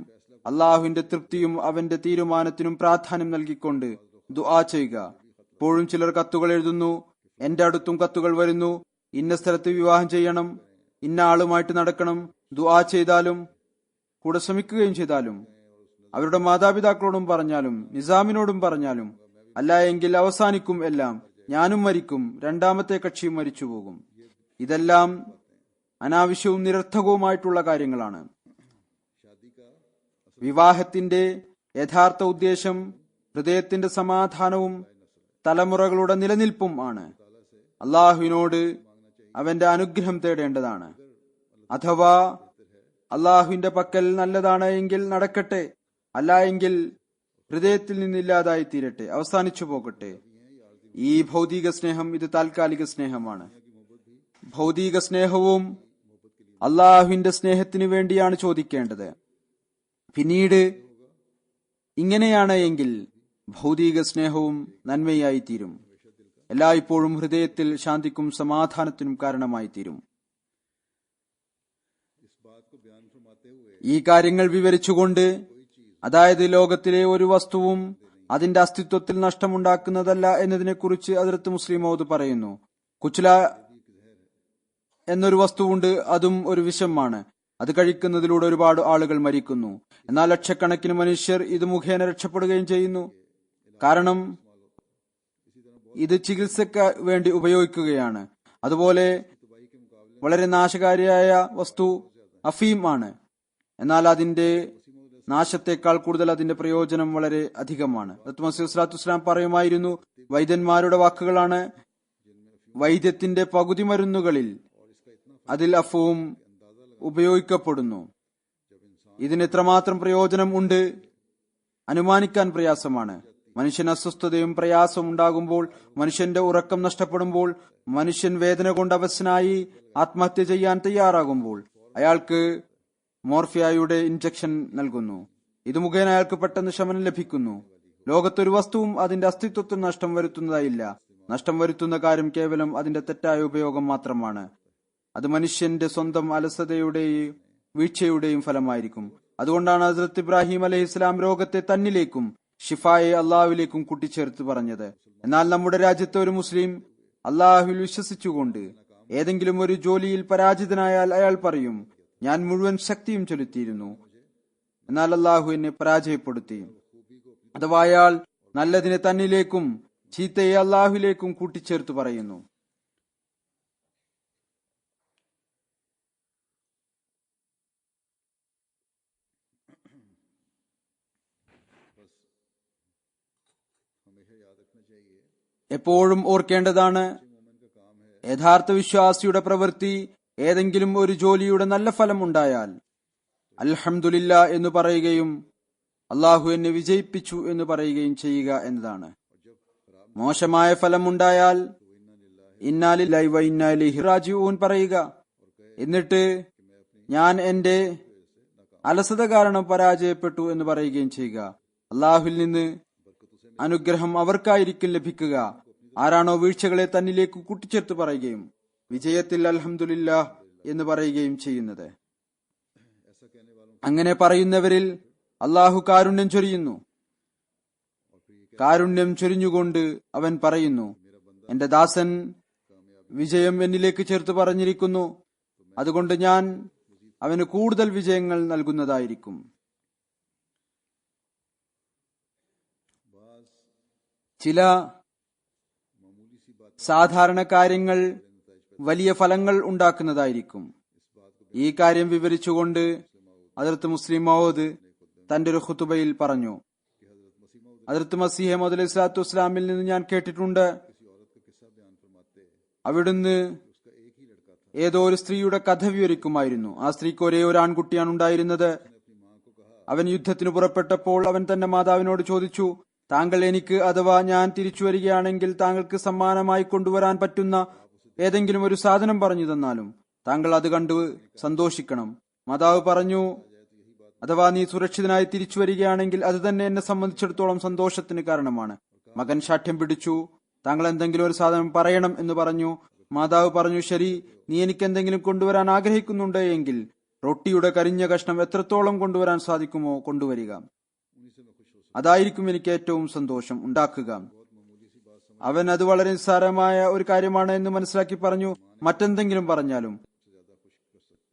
S2: അള്ളാഹുവിന്റെ തൃപ്തിയും അവന്റെ തീരുമാനത്തിനും പ്രാധാന്യം നൽകിക്കൊണ്ട് ദുആ ചെയ്യുക. എപ്പോഴും ചിലർ കത്തുകൾ എഴുതുന്നു, എന്റെ അടുത്തും കത്തുകൾ വരുന്നു, ഇന്ന സ്ഥലത്ത് വിവാഹം ചെയ്യണം, ഇന്ന ആളുമായിട്ട് നടക്കണം. ദുആ ചെയ്താലും കൂടെ ശ്രമിക്കുകയും ചെയ്താലും അവരുടെ മാതാപിതാക്കളോടും പറഞ്ഞാലും നിസാമിനോടും പറഞ്ഞാലും അല്ല എങ്കിൽ അവസാനിക്കും എല്ലാം, ഞാനും മരിക്കും, രണ്ടാമത്തെ കക്ഷിയും മരിച്ചു പോകും. ഇതെല്ലാം അനാവശ്യവും നിരർത്ഥകവുമായിട്ടുള്ള കാര്യങ്ങളാണ്. വിവാഹത്തിന്റെ യഥാർത്ഥ ഉദ്ദേശം ഹൃദയത്തിന്റെ സമാധാനവും തലമുറകളുടെ നിലനിൽപ്പും ആണ്. അള്ളാഹുവിനോട് അവന്റെ അനുഗ്രഹം തേടേണ്ടതാണ്. അഥവാ അള്ളാഹുവിന്റെ പക്കൽ നല്ലതാണ് എങ്കിൽ നടക്കട്ടെ, അല്ല എങ്കിൽ ഹൃദയത്തിൽ നിന്നില്ലാതായി തീരട്ടെ, അവസാനിച്ചു പോകട്ടെ. ഈ ഭൗതിക സ്നേഹം ഇത് താൽക്കാലിക സ്നേഹമാണ്. ഭൗതിക സ്നേഹവും അള്ളാഹുവിന്റെ സ്നേഹത്തിനു വേണ്ടിയാണ് ചോദിക്കേണ്ടത്. പിന്നീട് ഇങ്ങനെയാണ് എങ്കിൽ ഭൗതിക സ്നേഹവും നന്മയായി തീരും, എല്ലായ്പ്പോഴും ഹൃദയത്തിൽ ശാന്തിക്കും സമാധാനത്തിനും കാരണമായി തീരും. ഈ കാര്യങ്ങൾ വിവരിച്ചുകൊണ്ട്, അതായത് ലോകത്തിലെ ഒരു വസ്തുവും അതിന്റെ അസ്തിത്വത്തിൽ നഷ്ടമുണ്ടാക്കുന്നതല്ല എന്നതിനെക്കുറിച്ച് ഹദ്റത്ത് മുസ്ലിം മൗഊദ് പറയുന്നു. കുച്ല എന്നൊരു വസ്തുവുണ്ട്, അതും ഒരു വിഷമാണ്. അത് കഴിക്കുന്നതിലൂടെ ഒരുപാട് ആളുകൾ മരിക്കുന്നു. എന്നാൽ ലക്ഷക്കണക്കിന് മനുഷ്യർ ഇത് മുഖേന രക്ഷപ്പെടുകയും ചെയ്യുന്നു. കാരണം ഇത് ചികിത്സയ്ക്ക് വേണ്ടി ഉപയോഗിക്കുകയാണ്. അതുപോലെ വളരെ നാശകാരിയായ വസ്തു അഫീം ആണ്. എന്നാൽ അതിന്റെ നാശത്തെക്കാൾ കൂടുതൽ അതിന്റെ പ്രയോജനം വളരെ അധികമാണ്. മസീഹ് സ്വല്ലല്ലാഹു അലൈഹി വസല്ലം പറയുമായിരുന്നു, വൈദ്യന്മാരുടെ വാക്കുകളാണ്, വൈദ്യത്തിന്റെ പകുതി മരുന്നുകളിൽ അതിൽ അഫൂം ഉപയോഗിക്കപ്പെടുന്നു. ഇതിന് എത്രമാത്രം പ്രയോജനം ഉണ്ട് അനുമാനിക്കാൻ പ്രയാസമാണ്. മനുഷ്യൻ അസ്വസ്ഥതയും പ്രയാസവും ഉണ്ടാകുമ്പോൾ, മനുഷ്യന്റെ ഉറക്കം നഷ്ടപ്പെടുമ്പോൾ, മനുഷ്യൻ വേദന കൊണ്ട് അവശനായി ആത്മഹത്യ ചെയ്യാൻ തയ്യാറാകുമ്പോൾ അയാൾക്ക് മോർഫിയയുടെ ഇഞ്ചക്ഷൻ നൽകുന്നു. ഇത് മുഖേന അയാൾക്ക് പെട്ടെന്ന് ശമനം ലഭിക്കുന്നു. ലോകത്തൊരു വസ്തുവും അതിന്റെ അസ്തിത്വത്തിൽ നഷ്ടം വരുത്തുന്നതായില്ല. നഷ്ടം വരുത്തുന്ന കാര്യം കേവലം അതിന്റെ തെറ്റായ ഉപയോഗം മാത്രമാണ്. അത് മനുഷ്യന്റെ സ്വന്തം അലസതയുടെയും വീഴ്ചയുടെയും ഫലമായിരിക്കും. അതുകൊണ്ടാണ് ഹസ്രത്ത് ഇബ്രാഹിം അലൈഹിസ്സലാം രോഗത്തെ തന്നിലേക്കും ഷിഫായെ അള്ളാഹുവിലേക്കും കൂട്ടിച്ചേർത്ത് പറഞ്ഞത്. എന്നാൽ നമ്മുടെ രാജ്യത്തെ ഒരു മുസ്ലിം അള്ളാഹുവിൽ വിശ്വസിച്ചുകൊണ്ട് ഏതെങ്കിലും ഒരു ജോലിയിൽ പരാജിതനായാൽ അയാൾ പറയും, ഞാൻ മുഴുവൻ ശക്തിയും ചെലുത്തിയിരുന്നു, എന്നാൽ അള്ളാഹു എന്നെ പരാജയപ്പെടുത്തി. അഥവാ അയാൾ നല്ലതിനെ തന്നിലേക്കും ചീത്തയെ അള്ളാഹുവിലേക്കും കൂട്ടിച്ചേർത്ത് പറയുന്നു. എപ്പോഴും ഓർക്കേണ്ടതാണ്, യഥാർത്ഥ വിശ്വാസിയുടെ പ്രവൃത്തി ഏതെങ്കിലും ഒരു ജോലിയുടെ നല്ല ഫലം ഉണ്ടായാൽ അൽഹംദുലില്ല എന്ന് പറയുകയും അള്ളാഹു എന്നെ വിജയിപ്പിച്ചു എന്ന് പറയുകയും ചെയ്യുക എന്നതാണ്. മോശമായ ഫലം ഉണ്ടായാൽ ഇന്നാ ലില്ലാഹി വ ഇന്നാ ഇലൈഹി റാജിഊൻ പറയുക. എന്നിട്ട് ഞാൻ എന്റെ അലസത കാരണം പരാജയപ്പെട്ടു എന്ന് പറയുകയും ചെയ്യുക. അള്ളാഹുവിൽ നിന്ന് അനുഗ്രഹം അവർക്കായിരിക്കും ലഭിക്കുക. ആരാണോ വീഴ്ചകളെ തന്നിലേക്ക് കൂട്ടിച്ചേർത്ത് പറയുകയും വിജയത്തിൽ അൽഹംദുലില്ലാ എന്ന് പറയുകയും ചെയ്യുന്നത്. അങ്ങനെ പറയുന്നവരിൽ അള്ളാഹു കാരുണ്യം ചൊരിയുന്നു. കാരുണ്യം ചൊരിഞ്ഞുകൊണ്ട് അവൻ പറയുന്നു, എന്റെ ദാസൻ വിജയം എന്നിലേക്ക് ചേർത്ത് പറഞ്ഞിരിക്കുന്നു, അതുകൊണ്ട് ഞാൻ അവന് കൂടുതൽ വിജയങ്ങൾ നൽകുന്നതായിരിക്കും. ചില സാധാരണ കാര്യങ്ങൾ വലിയ ഫലങ്ങൾ ഉണ്ടാക്കുന്നതായിരിക്കും. ഈ കാര്യം വിവരിച്ചുകൊണ്ട് ഹദ്റത്ത് മുസ്ലിം മൗഊദ് തന്റെ ഒരു ഖുതുബയിൽ പറഞ്ഞു, ഹദ്റത്ത് മസീഹ് മൗഊദ് അലൈഹി സ്വലാത്തു വസ്സലാമിൽ നിന്ന് ഞാൻ കേട്ടിട്ടുണ്ട്, അവിടുന്ന് ഏതോ ഒരു സ്ത്രീയുടെ കഥ വിവരിക്കുമായിരുന്നു. ആ സ്ത്രീക്ക് ഒരേ ഒരു ആൺകുട്ടിയാണ് ഉണ്ടായിരുന്നത്. അവൻ യുദ്ധത്തിന് പുറപ്പെട്ടപ്പോൾ അവൻ തന്റെ മാതാവിനോട് ചോദിച്ചു, താങ്കൾ എനിക്ക് അഥവാ ഞാൻ തിരിച്ചു വരികയാണെങ്കിൽ താങ്കൾക്ക് സമ്മാനമായി കൊണ്ടുവരാൻ പറ്റുന്ന ഏതെങ്കിലും ഒരു സാധനം പറഞ്ഞു തന്നാലും താങ്കൾ അത് കണ്ടു സന്തോഷിക്കണം. മാതാവ് പറഞ്ഞു, അഥവാ നീ സുരക്ഷിതനായി തിരിച്ചു വരികയാണെങ്കിൽ അത് തന്നെ എന്നെ സംബന്ധിച്ചിടത്തോളം സന്തോഷത്തിന് കാരണമാണ്. മകൻ ശാഠ്യം പിടിച്ചു, താങ്കൾ എന്തെങ്കിലും ഒരു സാധനം പറയണം എന്ന് പറഞ്ഞു. മാതാവ് പറഞ്ഞു, ശരി, നീ എനിക്ക് എന്തെങ്കിലും കൊണ്ടുവരാൻ ആഗ്രഹിക്കുന്നുണ്ട് എങ്കിൽ റൊട്ടിയുടെ കരിഞ്ഞ കഷ്ണം എത്രത്തോളം കൊണ്ടുവരാൻ സാധിക്കുമോ കൊണ്ടുവരിക, അതായിരിക്കും എനിക്ക് ഏറ്റവും സന്തോഷം ഉണ്ടാക്കുക. അവൻ അത് വളരെ നിസ്സാരമായ ഒരു കാര്യമാണ് എന്ന് മനസ്സിലാക്കി പറഞ്ഞു, മറ്റെന്തെങ്കിലും പറഞ്ഞാലും.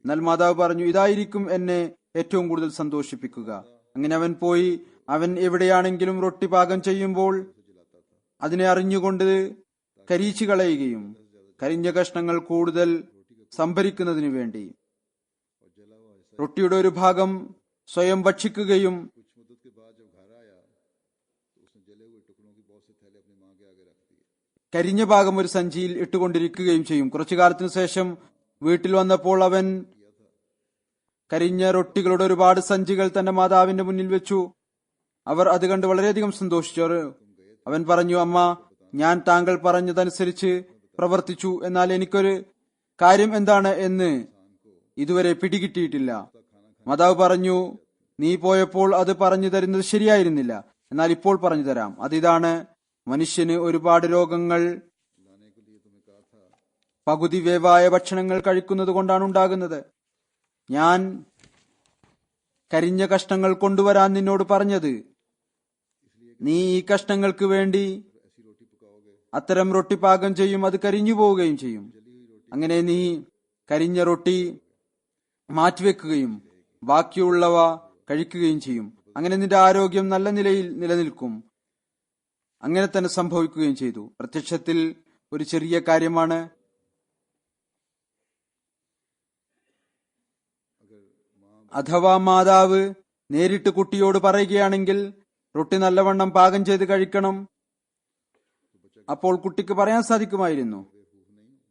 S2: എന്നാൽ മാതാവ് പറഞ്ഞു, ഇതായിരിക്കും എന്നെ ഏറ്റവും കൂടുതൽ സന്തോഷിപ്പിക്കുക. അങ്ങനെ അവൻ പോയി, അവൻ എവിടെയാണെങ്കിലും റൊട്ടി പാകം ചെയ്യുമ്പോൾ അതിനെ അറിഞ്ഞുകൊണ്ട് കരിയിച്ചു കളയുകയും കരിഞ്ഞ കഷ്ണങ്ങൾ കൂടുതൽ സംഭരിക്കുന്നതിനു വേണ്ടി റൊട്ടിയുടെ ഒരു ഭാഗം സ്വയം ഭക്ഷിക്കുകയും കരിഞ്ഞ ഭാഗം ഒരു സഞ്ചിയിൽ ഇട്ടുകൊണ്ടിരിക്കുകയും ചെയ്യും. കുറച്ചു കാലത്തിനു ശേഷം വീട്ടിൽ വന്നപ്പോൾ അവൻ കരിഞ്ഞ റൊട്ടികളുടെ ഒരുപാട് സഞ്ചികൾ തന്റെ മാതാവിന്റെ മുന്നിൽ വെച്ചു. അവർ അത് കണ്ട് വളരെയധികം സന്തോഷിച്ചു. അവൻ പറഞ്ഞു, അമ്മ, ഞാൻ താങ്കൾ പറഞ്ഞതനുസരിച്ച് പ്രവർത്തിച്ചു, എന്നാൽ എനിക്കൊരു കാര്യം എന്താണ് എന്ന് ഇതുവരെ പിടികിട്ടിയിട്ടില്ല. മാതാവ് പറഞ്ഞു, നീ പോയപ്പോൾ അത് പറഞ്ഞു തരുന്നത് ശരിയായിരുന്നില്ല, എന്നാൽ ഇപ്പോൾ പറഞ്ഞു തരാം. അതിതാണ്, മനുഷ്യന് ഒരുപാട് രോഗങ്ങൾ പകുതി വേവായ ഭക്ഷണങ്ങൾ കഴിക്കുന്നത് കൊണ്ടാണ് ഉണ്ടാകുന്നത്. ഞാൻ കരിഞ്ഞ കഷ്ണങ്ങൾ കൊണ്ടുവരാൻ നിന്നോട് പറഞ്ഞത്, നീ ഈ കഷ്ണങ്ങൾക്ക് വേണ്ടി അത്തരം റൊട്ടി പാകം ചെയ്യും, അത് കരിഞ്ഞു പോവുകയും ചെയ്യും. അങ്ങനെ നീ കരിഞ്ഞ റൊട്ടി മാറ്റിവെക്കുകയും ബാക്കിയുള്ളവ കഴിക്കുകയും ചെയ്യും. അങ്ങനെ നിന്റെ ആരോഗ്യം നല്ല നിലയിൽ നിലനിൽക്കും. അങ്ങനെ തന്നെ സംഭവിക്കുകയും ചെയ്തു. പ്രത്യക്ഷത്തിൽ ഒരു ചെറിയ കാര്യമാണ്. അഥവാ മാതാവ് നേരിട്ട് കുട്ടിയോട് പറയുകയാണെങ്കിൽ റൊട്ടി നല്ലവണ്ണം പാകം ചെയ്ത് കഴിക്കണം, അപ്പോൾ കുട്ടിക്ക് പറയാൻ സാധിക്കുമായിരുന്നു,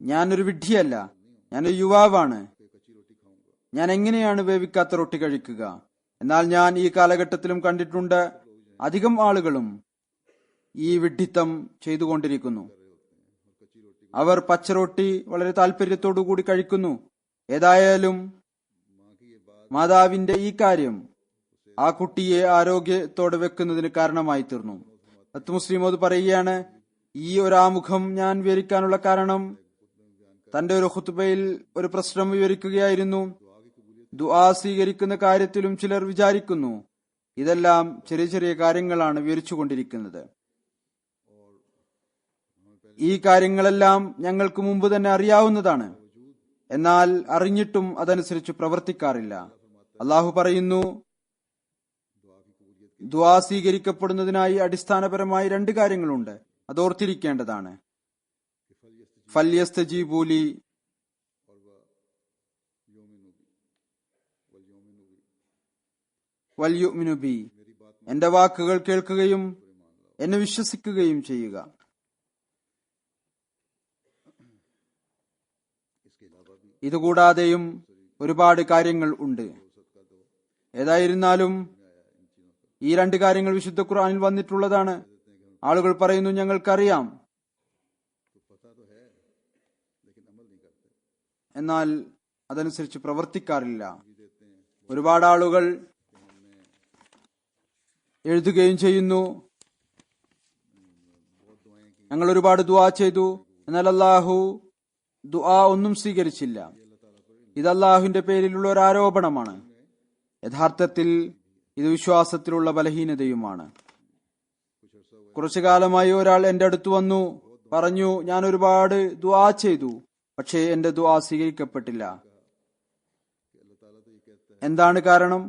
S2: ഞാനൊരു വിഡ്ഢിയല്ല, ഞാനൊരു യുവാവാണ്, ഞാൻ എങ്ങനെയാണ് വേവിക്കാത്ത റൊട്ടി കഴിക്കുക? എന്നാൽ ഞാൻ ഈ കാലഘട്ടത്തിലും കണ്ടിട്ടുണ്ട്, അധികം ആളുകളും ഈ വിഡ്ഢിത്തം ചെയ്തുകൊണ്ടിരിക്കുന്നു. അവർ പച്ചറൊട്ടി വളരെ താല്പര്യത്തോടു കൂടി കഴിക്കുന്നു. ഏതായാലും മാതാവിന്റെ ഈ കാര്യം ആ കുട്ടിയെ ആരോഗ്യത്തോടെ വെക്കുന്നതിന് കാരണമായി തീർന്നു. മുസ്ലിം അത് പറയുകയാണ്, ഈ ഒരാമുഖം ഞാൻ വിവരിക്കാനുള്ള കാരണം തന്റെ ഒരു ഖുത്ബയിൽ ഒരു പ്രശ്നം വിവരിക്കുകയായിരുന്നു. ദുആ സ്വീകരിക്കുന്ന കാര്യത്തിലും ചിലർ വിചാരിക്കുന്നു ഇതെല്ലാം ചെറിയ ചെറിയ കാര്യങ്ങളാണ് വിവരിച്ചുകൊണ്ടിരിക്കുന്നത്. ഈ കാര്യങ്ങളെല്ലാം ഞങ്ങൾക്ക് മുമ്പ് തന്നെ അറിയാവുന്നതാണ്, എന്നാൽ അറിഞ്ഞിട്ടും അതനുസരിച്ച് പ്രവർത്തിക്കാറില്ല. അള്ളാഹു പറയുന്നു, ദുആ സ്വീകരിക്കപ്പെടുന്നതിനായി അടിസ്ഥാനപരമായി 2 കാര്യങ്ങളുണ്ട്, അതോർത്തിരിക്കേണ്ടതാണ്. ഫല്യസ്തജീബൂലി, വൽയുഅ്മിനു ബി, എന്റെ വാക്കുകൾ കേൾക്കുകയും എന്നെ വിശ്വസിക്കുകയും ചെയ്യുക. ഇതുകൂടാതെയും ഒരുപാട് കാര്യങ്ങൾ ഉണ്ട്. ഏതായിരുന്നാലും ഈ രണ്ട് കാര്യങ്ങൾ വിശുദ്ധ ഖുർആനിൽ വന്നിട്ടുള്ളതാണ്. ആളുകൾ പറയുന്നു ഞങ്ങൾക്കറിയാം, എന്നാൽ അതനുസരിച്ച് പ്രവർത്തിക്കാറില്ല. ഒരുപാട് ആളുകൾ എഴുതുകയും ചെയ്യുന്നു, ഞങ്ങൾ ഒരുപാട് ദുആ ചെയ്തു, എന്നാൽ അല്ലാഹു ദുആ ഒന്നും സ്വീകരിച്ചില്ല. ഇത് അല്ലാഹുവിന്റെ പേരിലുള്ള ഒരു ആരോപണമാണ്. യഥാർത്ഥത്തിൽ ഇത് വിശ്വാസത്തിലുള്ള ബലഹീനതയുമാണ്. കുറച്ചു കാലമായി ഒരാൾ എന്റെ അടുത്ത് വന്നു പറഞ്ഞു, ഞാൻ ഒരുപാട് ദുആ ചെയ്തു, പക്ഷേ എന്റെ ദുആ സ്വീകരിക്കപ്പെട്ടില്ല. എന്താണ് കാരണം?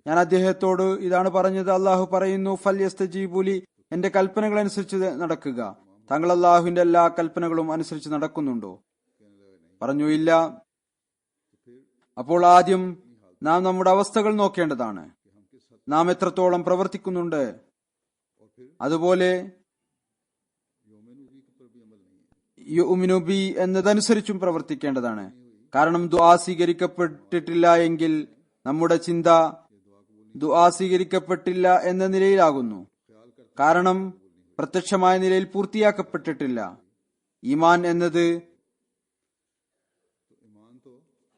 S2: ഞാൻ അദ്ദേഹത്തോട് ഇതാണ് പറഞ്ഞത്. അള്ളാഹു പറയുന്നു, ഫൽയസ്തജീബുലി, എന്റെ കൽപ്പനകൾ അനുസരിച്ച് നടക്കുക. താങ്കൾ അള്ളാഹുവിന്റെ എല്ലാ കൽപ്പനകളും അനുസരിച്ച് നടക്കുന്നുണ്ടോ? പറഞ്ഞു, ഇല്ല. അപ്പോൾ ആദ്യം നാം നമ്മുടെ അവസ്ഥകൾ നോക്കേണ്ടതാണ്. നാം എത്രത്തോളം പ്രവർത്തിക്കുന്നുണ്ട്. അതുപോലെ യുഅ്മിനു ബി എന്നതനുസരിച്ചും പ്രവർത്തിക്കേണ്ടതാണ്. കാരണം ദുആ സ്വീകരിക്കപ്പെട്ടിട്ടില്ല എങ്കിൽ നമ്മുടെ ചിന്ത ദുആ സ്വീകരിക്കപ്പെട്ടില്ല എന്ന നിലയിലാകുന്നു. കാരണം പ്രത്യക്ഷമായ നിലയിൽ പൂർത്തിയാക്കപ്പെട്ടിട്ടില്ല. ഈമാൻ എന്നത്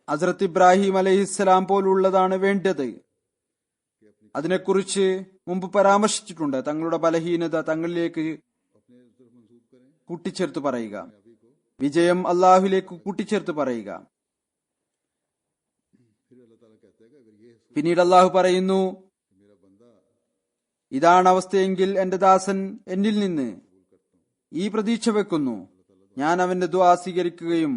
S2: ഹസ്രത്ത് ഇബ്രാഹിം അലൈഹിസ്സലാം പോലുള്ളതാണ് വേണ്ടത്. അതിനെക്കുറിച്ച് മുമ്പ് പരാമർശിച്ചിട്ടുണ്ട്. തങ്ങളുടെ ബലഹീനത തങ്ങളിലേക്ക് കൂട്ടിച്ചേർത്ത് പറയുക, വിജയം അള്ളാഹുലേക്ക് കൂട്ടിച്ചേർത്ത് പറയുക. പിന്നീട് അള്ളാഹു പറയുന്നു, ഇതാണ് അവസ്ഥയെങ്കിൽ എന്റെ ദാസൻ എന്നിൽ നിന്ന് ഈ പ്രതീക്ഷ വെക്കുന്നു, ഞാൻ അവന്റെ ദുആ സ്വീകരിക്കുകയും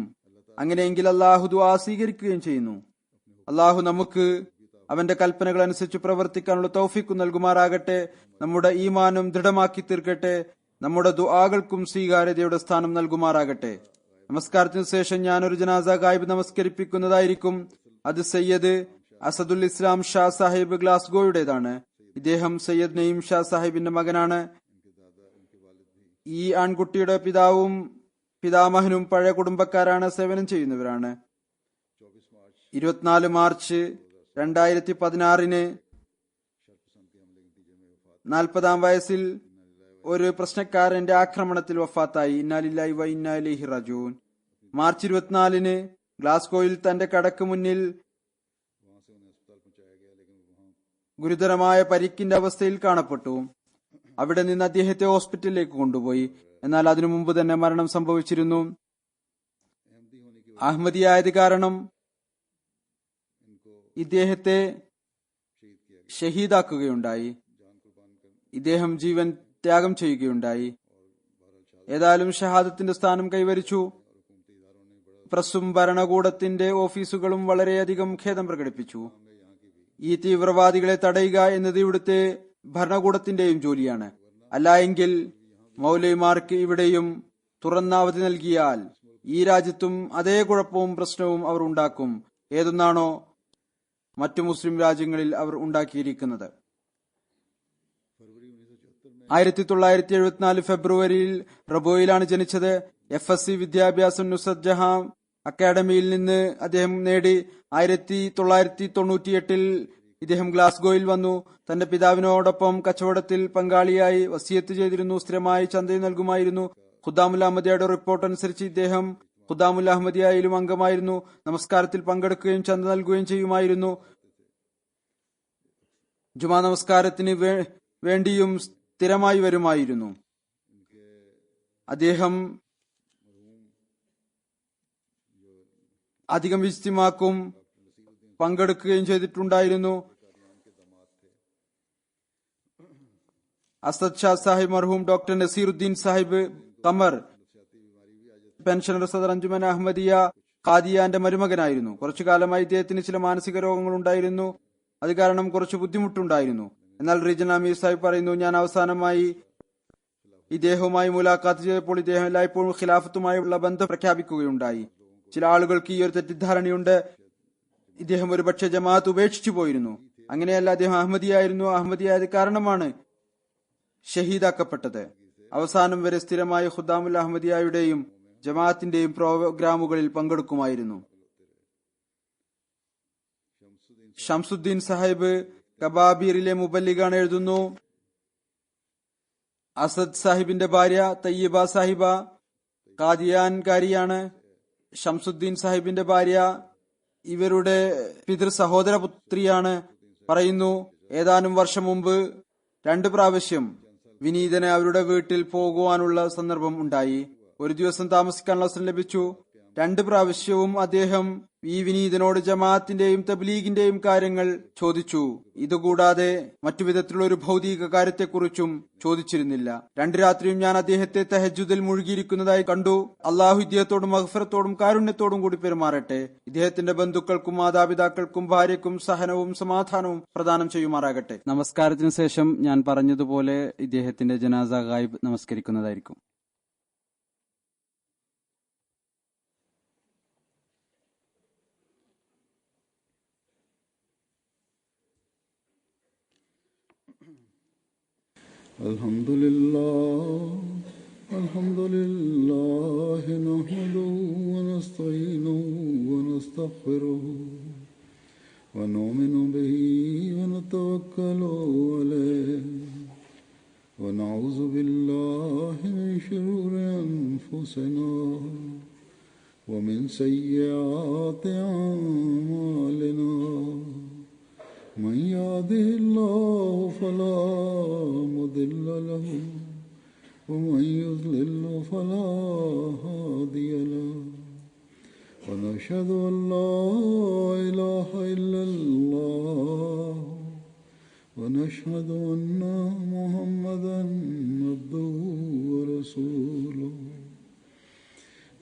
S2: അങ്ങനെയെങ്കിൽ അള്ളാഹു ദുആ സ്വീകരിക്കുകയും ചെയ്യുന്നു. അള്ളാഹു നമുക്ക് അവന്റെ കൽപ്പനകൾ അനുസരിച്ച് പ്രവർത്തിക്കാനുള്ള തൗഫീഖ് നൽകുമാറാകട്ടെ. നമ്മുടെ ഈമാനും ദൃഢമാക്കി തീർക്കട്ടെ. നമ്മുടെ ദുആകൾക്കും സ്വീകാര്യതയുടെ സ്ഥാനം നൽകുമാറാകട്ടെ. നമസ്കാരത്തിന് ശേഷം ഞാനൊരു ജനാസ ഗായിബ് നമസ്കരിപ്പിക്കുന്നതായിരിക്കും. അത് സയ്യദ് അസദുൽ ഇസ്ലാം ഷാ സാഹിബ് ഗ്ലാസ്ഗോയുടേതാണ്. ഇദ്ദേഹം സയ്യദ് നഈം ഷാ സാഹിബിന്റെ മകനാണ്. ഈ ആൺകുട്ടിയുടെ പിതാവും പിതാമഹനും പഴയ കുടുംബക്കാരാണ്, സേവനം ചെയ്യുന്നവരാണ്. 24 മാർച്ച് 2016 40-ാം വയസ്സിൽ ഒരു പ്രശ്നക്കാരന്റെ ആക്രമണത്തിൽ വഫാത്തായി. ഇന്നാ ലില്ലാഹി വ ഇന്നാ ഇലൈഹി റാജിഊൻ. മാർച്ച് 24 ഗ്ലാസ്ഗോയിൽ തന്റെ കടക്ക് മുന്നിൽ ഗുരുതരമായ പരിക്കിന്റെ അവസ്ഥയിൽ കാണപ്പെട്ടു. അവിടെ നിന്ന് അദ്ദേഹത്തെ ഹോസ്പിറ്റലിലേക്ക് കൊണ്ടുപോയി. എന്നാൽ അതിനു മുമ്പ് തന്നെ മരണം സംഭവിച്ചിരുന്നു. അഹമ്മദിയായത് കാരണം ഇദ്ദേഹത്തെ ഷഹീദാക്കുകയുണ്ടായി. ഇദ്ദേഹം ജീവൻ ത്യാഗം ചെയ്യുകയുണ്ടായി. ഏതായാലും ഷഹാദത്തിന്റെ സ്ഥാനം കൈവരിച്ചു. പ്രസ്സും ഭരണകൂടത്തിന്റെ ഓഫീസുകളും വളരെയധികം ഖേദം പ്രകടിപ്പിച്ചു. ഈ തീവ്രവാദികളെ തടയുക എന്നത് ഇവിടുത്തെ ഭരണകൂടത്തിന്റെയും ജോലിയാണ്. അല്ല എങ്കിൽ മൗലവിമാർക്ക് ഇവിടെയും തുറന്ന അവധി നൽകിയാൽ ഈ രാജ്യത്തും അതേ കുഴപ്പവും പ്രശ്നവും അവർ ഉണ്ടാക്കും. ഏതൊന്നാണോ മറ്റു മുസ്ലിം രാജ്യങ്ങളിൽ അവർ ഉണ്ടാക്കിയിരിക്കുന്നത്. 1974 ഫെബ്രുവരിയിൽ റബോയിലാണ് ജനിച്ചത്. FSC വിദ്യാഭ്യാസം നുസ്രത് ജഹാൻ അക്കാഡമിയിൽ നിന്ന് അദ്ദേഹം നേടി. 1998 ഇദ്ദേഹം ഗ്ലാസ്ഗോയിൽ വന്നു. തന്റെ പിതാവിനോടൊപ്പം കച്ചവടത്തിൽ പങ്കാളിയായി വസിയത്ത് ചെയ്തിരുന്നു. സ്ഥിരമായി ചന്തയിൽ നൽകുമായിരുന്നു. ഖുദ്ദാമുൽ അഹമ്മദിയയുടെ റിപ്പോർട്ട് അനുസരിച്ച് ഇദ്ദേഹം ഖുദ്ദാമുൽ അഹമ്മദിയയിലും അംഗമായിരുന്നു. നമസ്കാരത്തിൽ പങ്കെടുക്കുകയും ചന്ത നൽകുകയും ചെയ്യുമായിരുന്നു. ജുമാ നമസ്കാരത്തിന് വേണ്ടിയും സ്ഥിരമായി വരുമായിരുന്നു. അദ്ദേഹം അധികം ഇജ്തിമാക്കും പങ്കെടുക്കുകയും ചെയ്തിട്ടുണ്ടായിരുന്നു. അസദ് ഷാ സാഹിബ് മർഹൂം ഡോക്ടർ നസീറുദ്ദീൻ സാഹിബ് ഖമർ പെൻഷനർ സദർ അഞ്ജുമൻ അഹമ്മദിയ ഖാദിയാന്റെ മരുമകനായിരുന്നു. കുറച്ചു കാലമായി ഇദ്ദേഹത്തിന് ചില മാനസിക രോഗങ്ങൾ ഉണ്ടായിരുന്നു. അത് കാരണം കുറച്ച് ബുദ്ധിമുട്ടുണ്ടായിരുന്നു. എന്നാൽ റീജൻ അമീർ സാഹിബ് പറയുന്നു, ഞാൻ അവസാനമായി ഇദ്ദേഹവുമായി മുലാഖാത്ത് ചെയ്തപ്പോൾ ഇദ്ദേഹം എല്ലായ്പ്പോഴും ഖിലാഫത്തുമായുള്ള ബന്ധം പ്രഖ്യാപിക്കുകയുണ്ടായി. ചില ആളുകൾക്ക് ഈ ഒരു തെറ്റിദ്ധാരണയുണ്ട്, ഇദ്ദേഹം ഒരുപക്ഷെ ജമാഅത്ത് ഉപേക്ഷിച്ചു പോയിരുന്നു. അങ്ങനെയല്ല, അദ്ദേഹം അഹമ്മദിയായിരുന്നു. അഹമ്മദിയായത് കാരണമാണ് ഷഹീദാക്കപ്പെട്ടത്. അവസാനം വരെ സ്ഥിരമായി ഖുദ്ദാമുൽ അഹമ്മദിയായുടെയും ജമാഅത്തിന്റെയും പ്രോഗ്രാമുകളിൽ പങ്കെടുക്കുമായിരുന്നു. ഷംസുദ്ദീൻ സാഹിബ് കബാബീറിലെ മുബല്ലിഗാണ് എഴുതുന്നു, അസദ് സാഹിബിന്റെ ഭാര്യ തയ്യിബ സാഹിബ ഖാദിയാൻകാരിയാണ്. ഷംസുദ്ദീൻ സാഹിബിന്റെ ഭാര്യ ഇവരുടെ പിതൃ സഹോദരപുത്രിയാണ്. പറയുന്നു, ഏതാനും വർഷം മുമ്പ് 2 പ്രാവശ്യം വിനീതന് അവരുടെ വീട്ടിൽ പോകുവാനുള്ള സന്ദർഭം ഉണ്ടായി. ഒരു ദിവസം താമസിക്കാനുള്ള അവസരം ലഭിച്ചു. 2 പ്രാവശ്യവും അദ്ദേഹം ഈ വിനീതനോട് ജമാഅത്തിന്റെയും തബ്ലീഗിന്റെയും കാര്യങ്ങൾ ചോദിച്ചു. ഇതുകൂടാതെ മറ്റു വിധത്തിലുള്ള ഒരു ഭൗതിക കാര്യത്തെക്കുറിച്ചും ചോദിച്ചിരുന്നില്ല. 2 രാത്രിയും ഞാൻ അദ്ദേഹത്തെ തഹജ്ജുദിൽ മുഴുകിയിരിക്കുന്നതായി കണ്ടു. അള്ളാഹു ഇദ്ദേഹത്തോടും മഗ്ഫിറത്തോടും കാരുണ്യത്തോടും കൂടി പെരുമാറട്ടെ. ഇദ്ദേഹത്തിന്റെ ബന്ധുക്കൾക്കും മാതാപിതാക്കൾക്കും ഭാര്യയ്ക്കും സഹനവും സമാധാനവും പ്രദാനം ചെയ്യുമാറാകട്ടെ. നമസ്കാരത്തിന് ശേഷം ഞാൻ പറഞ്ഞതുപോലെ ഇദ്ദേഹത്തിന്റെ ജനാസ ഗായിബ് നമസ്കരിക്കുന്നതായിരിക്കും.
S1: الحمد لله نحمده ونستعينه ونستغفره ونؤمن به ونتوكل عليه ونعوذ بالله من شرور أنفسنا ومن سيئات أعمالنا من يهده الله فلا مضل له ومن يضلل فلا هادي له ونشهد أن لا إله إلا الله ونشهد أن محمدا عبده ورسوله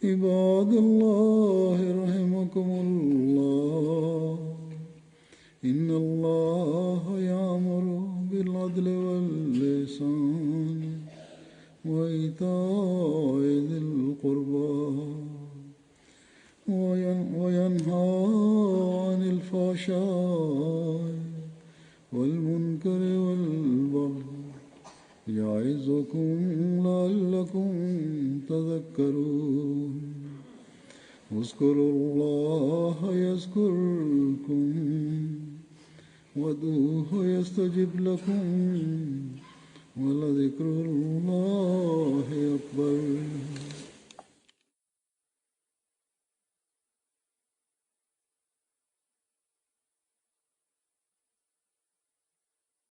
S1: عباد الله رحمكم الله إن الله يأمر بالعدل والإحسان وإيتاء ذي القربى وينهى عن الفحشاء والمنكر والبغي يعظكم لعلكم تذكرون اذكروا الله يذكركم وادعوه يستجب لكم ولذكر الله أكبر.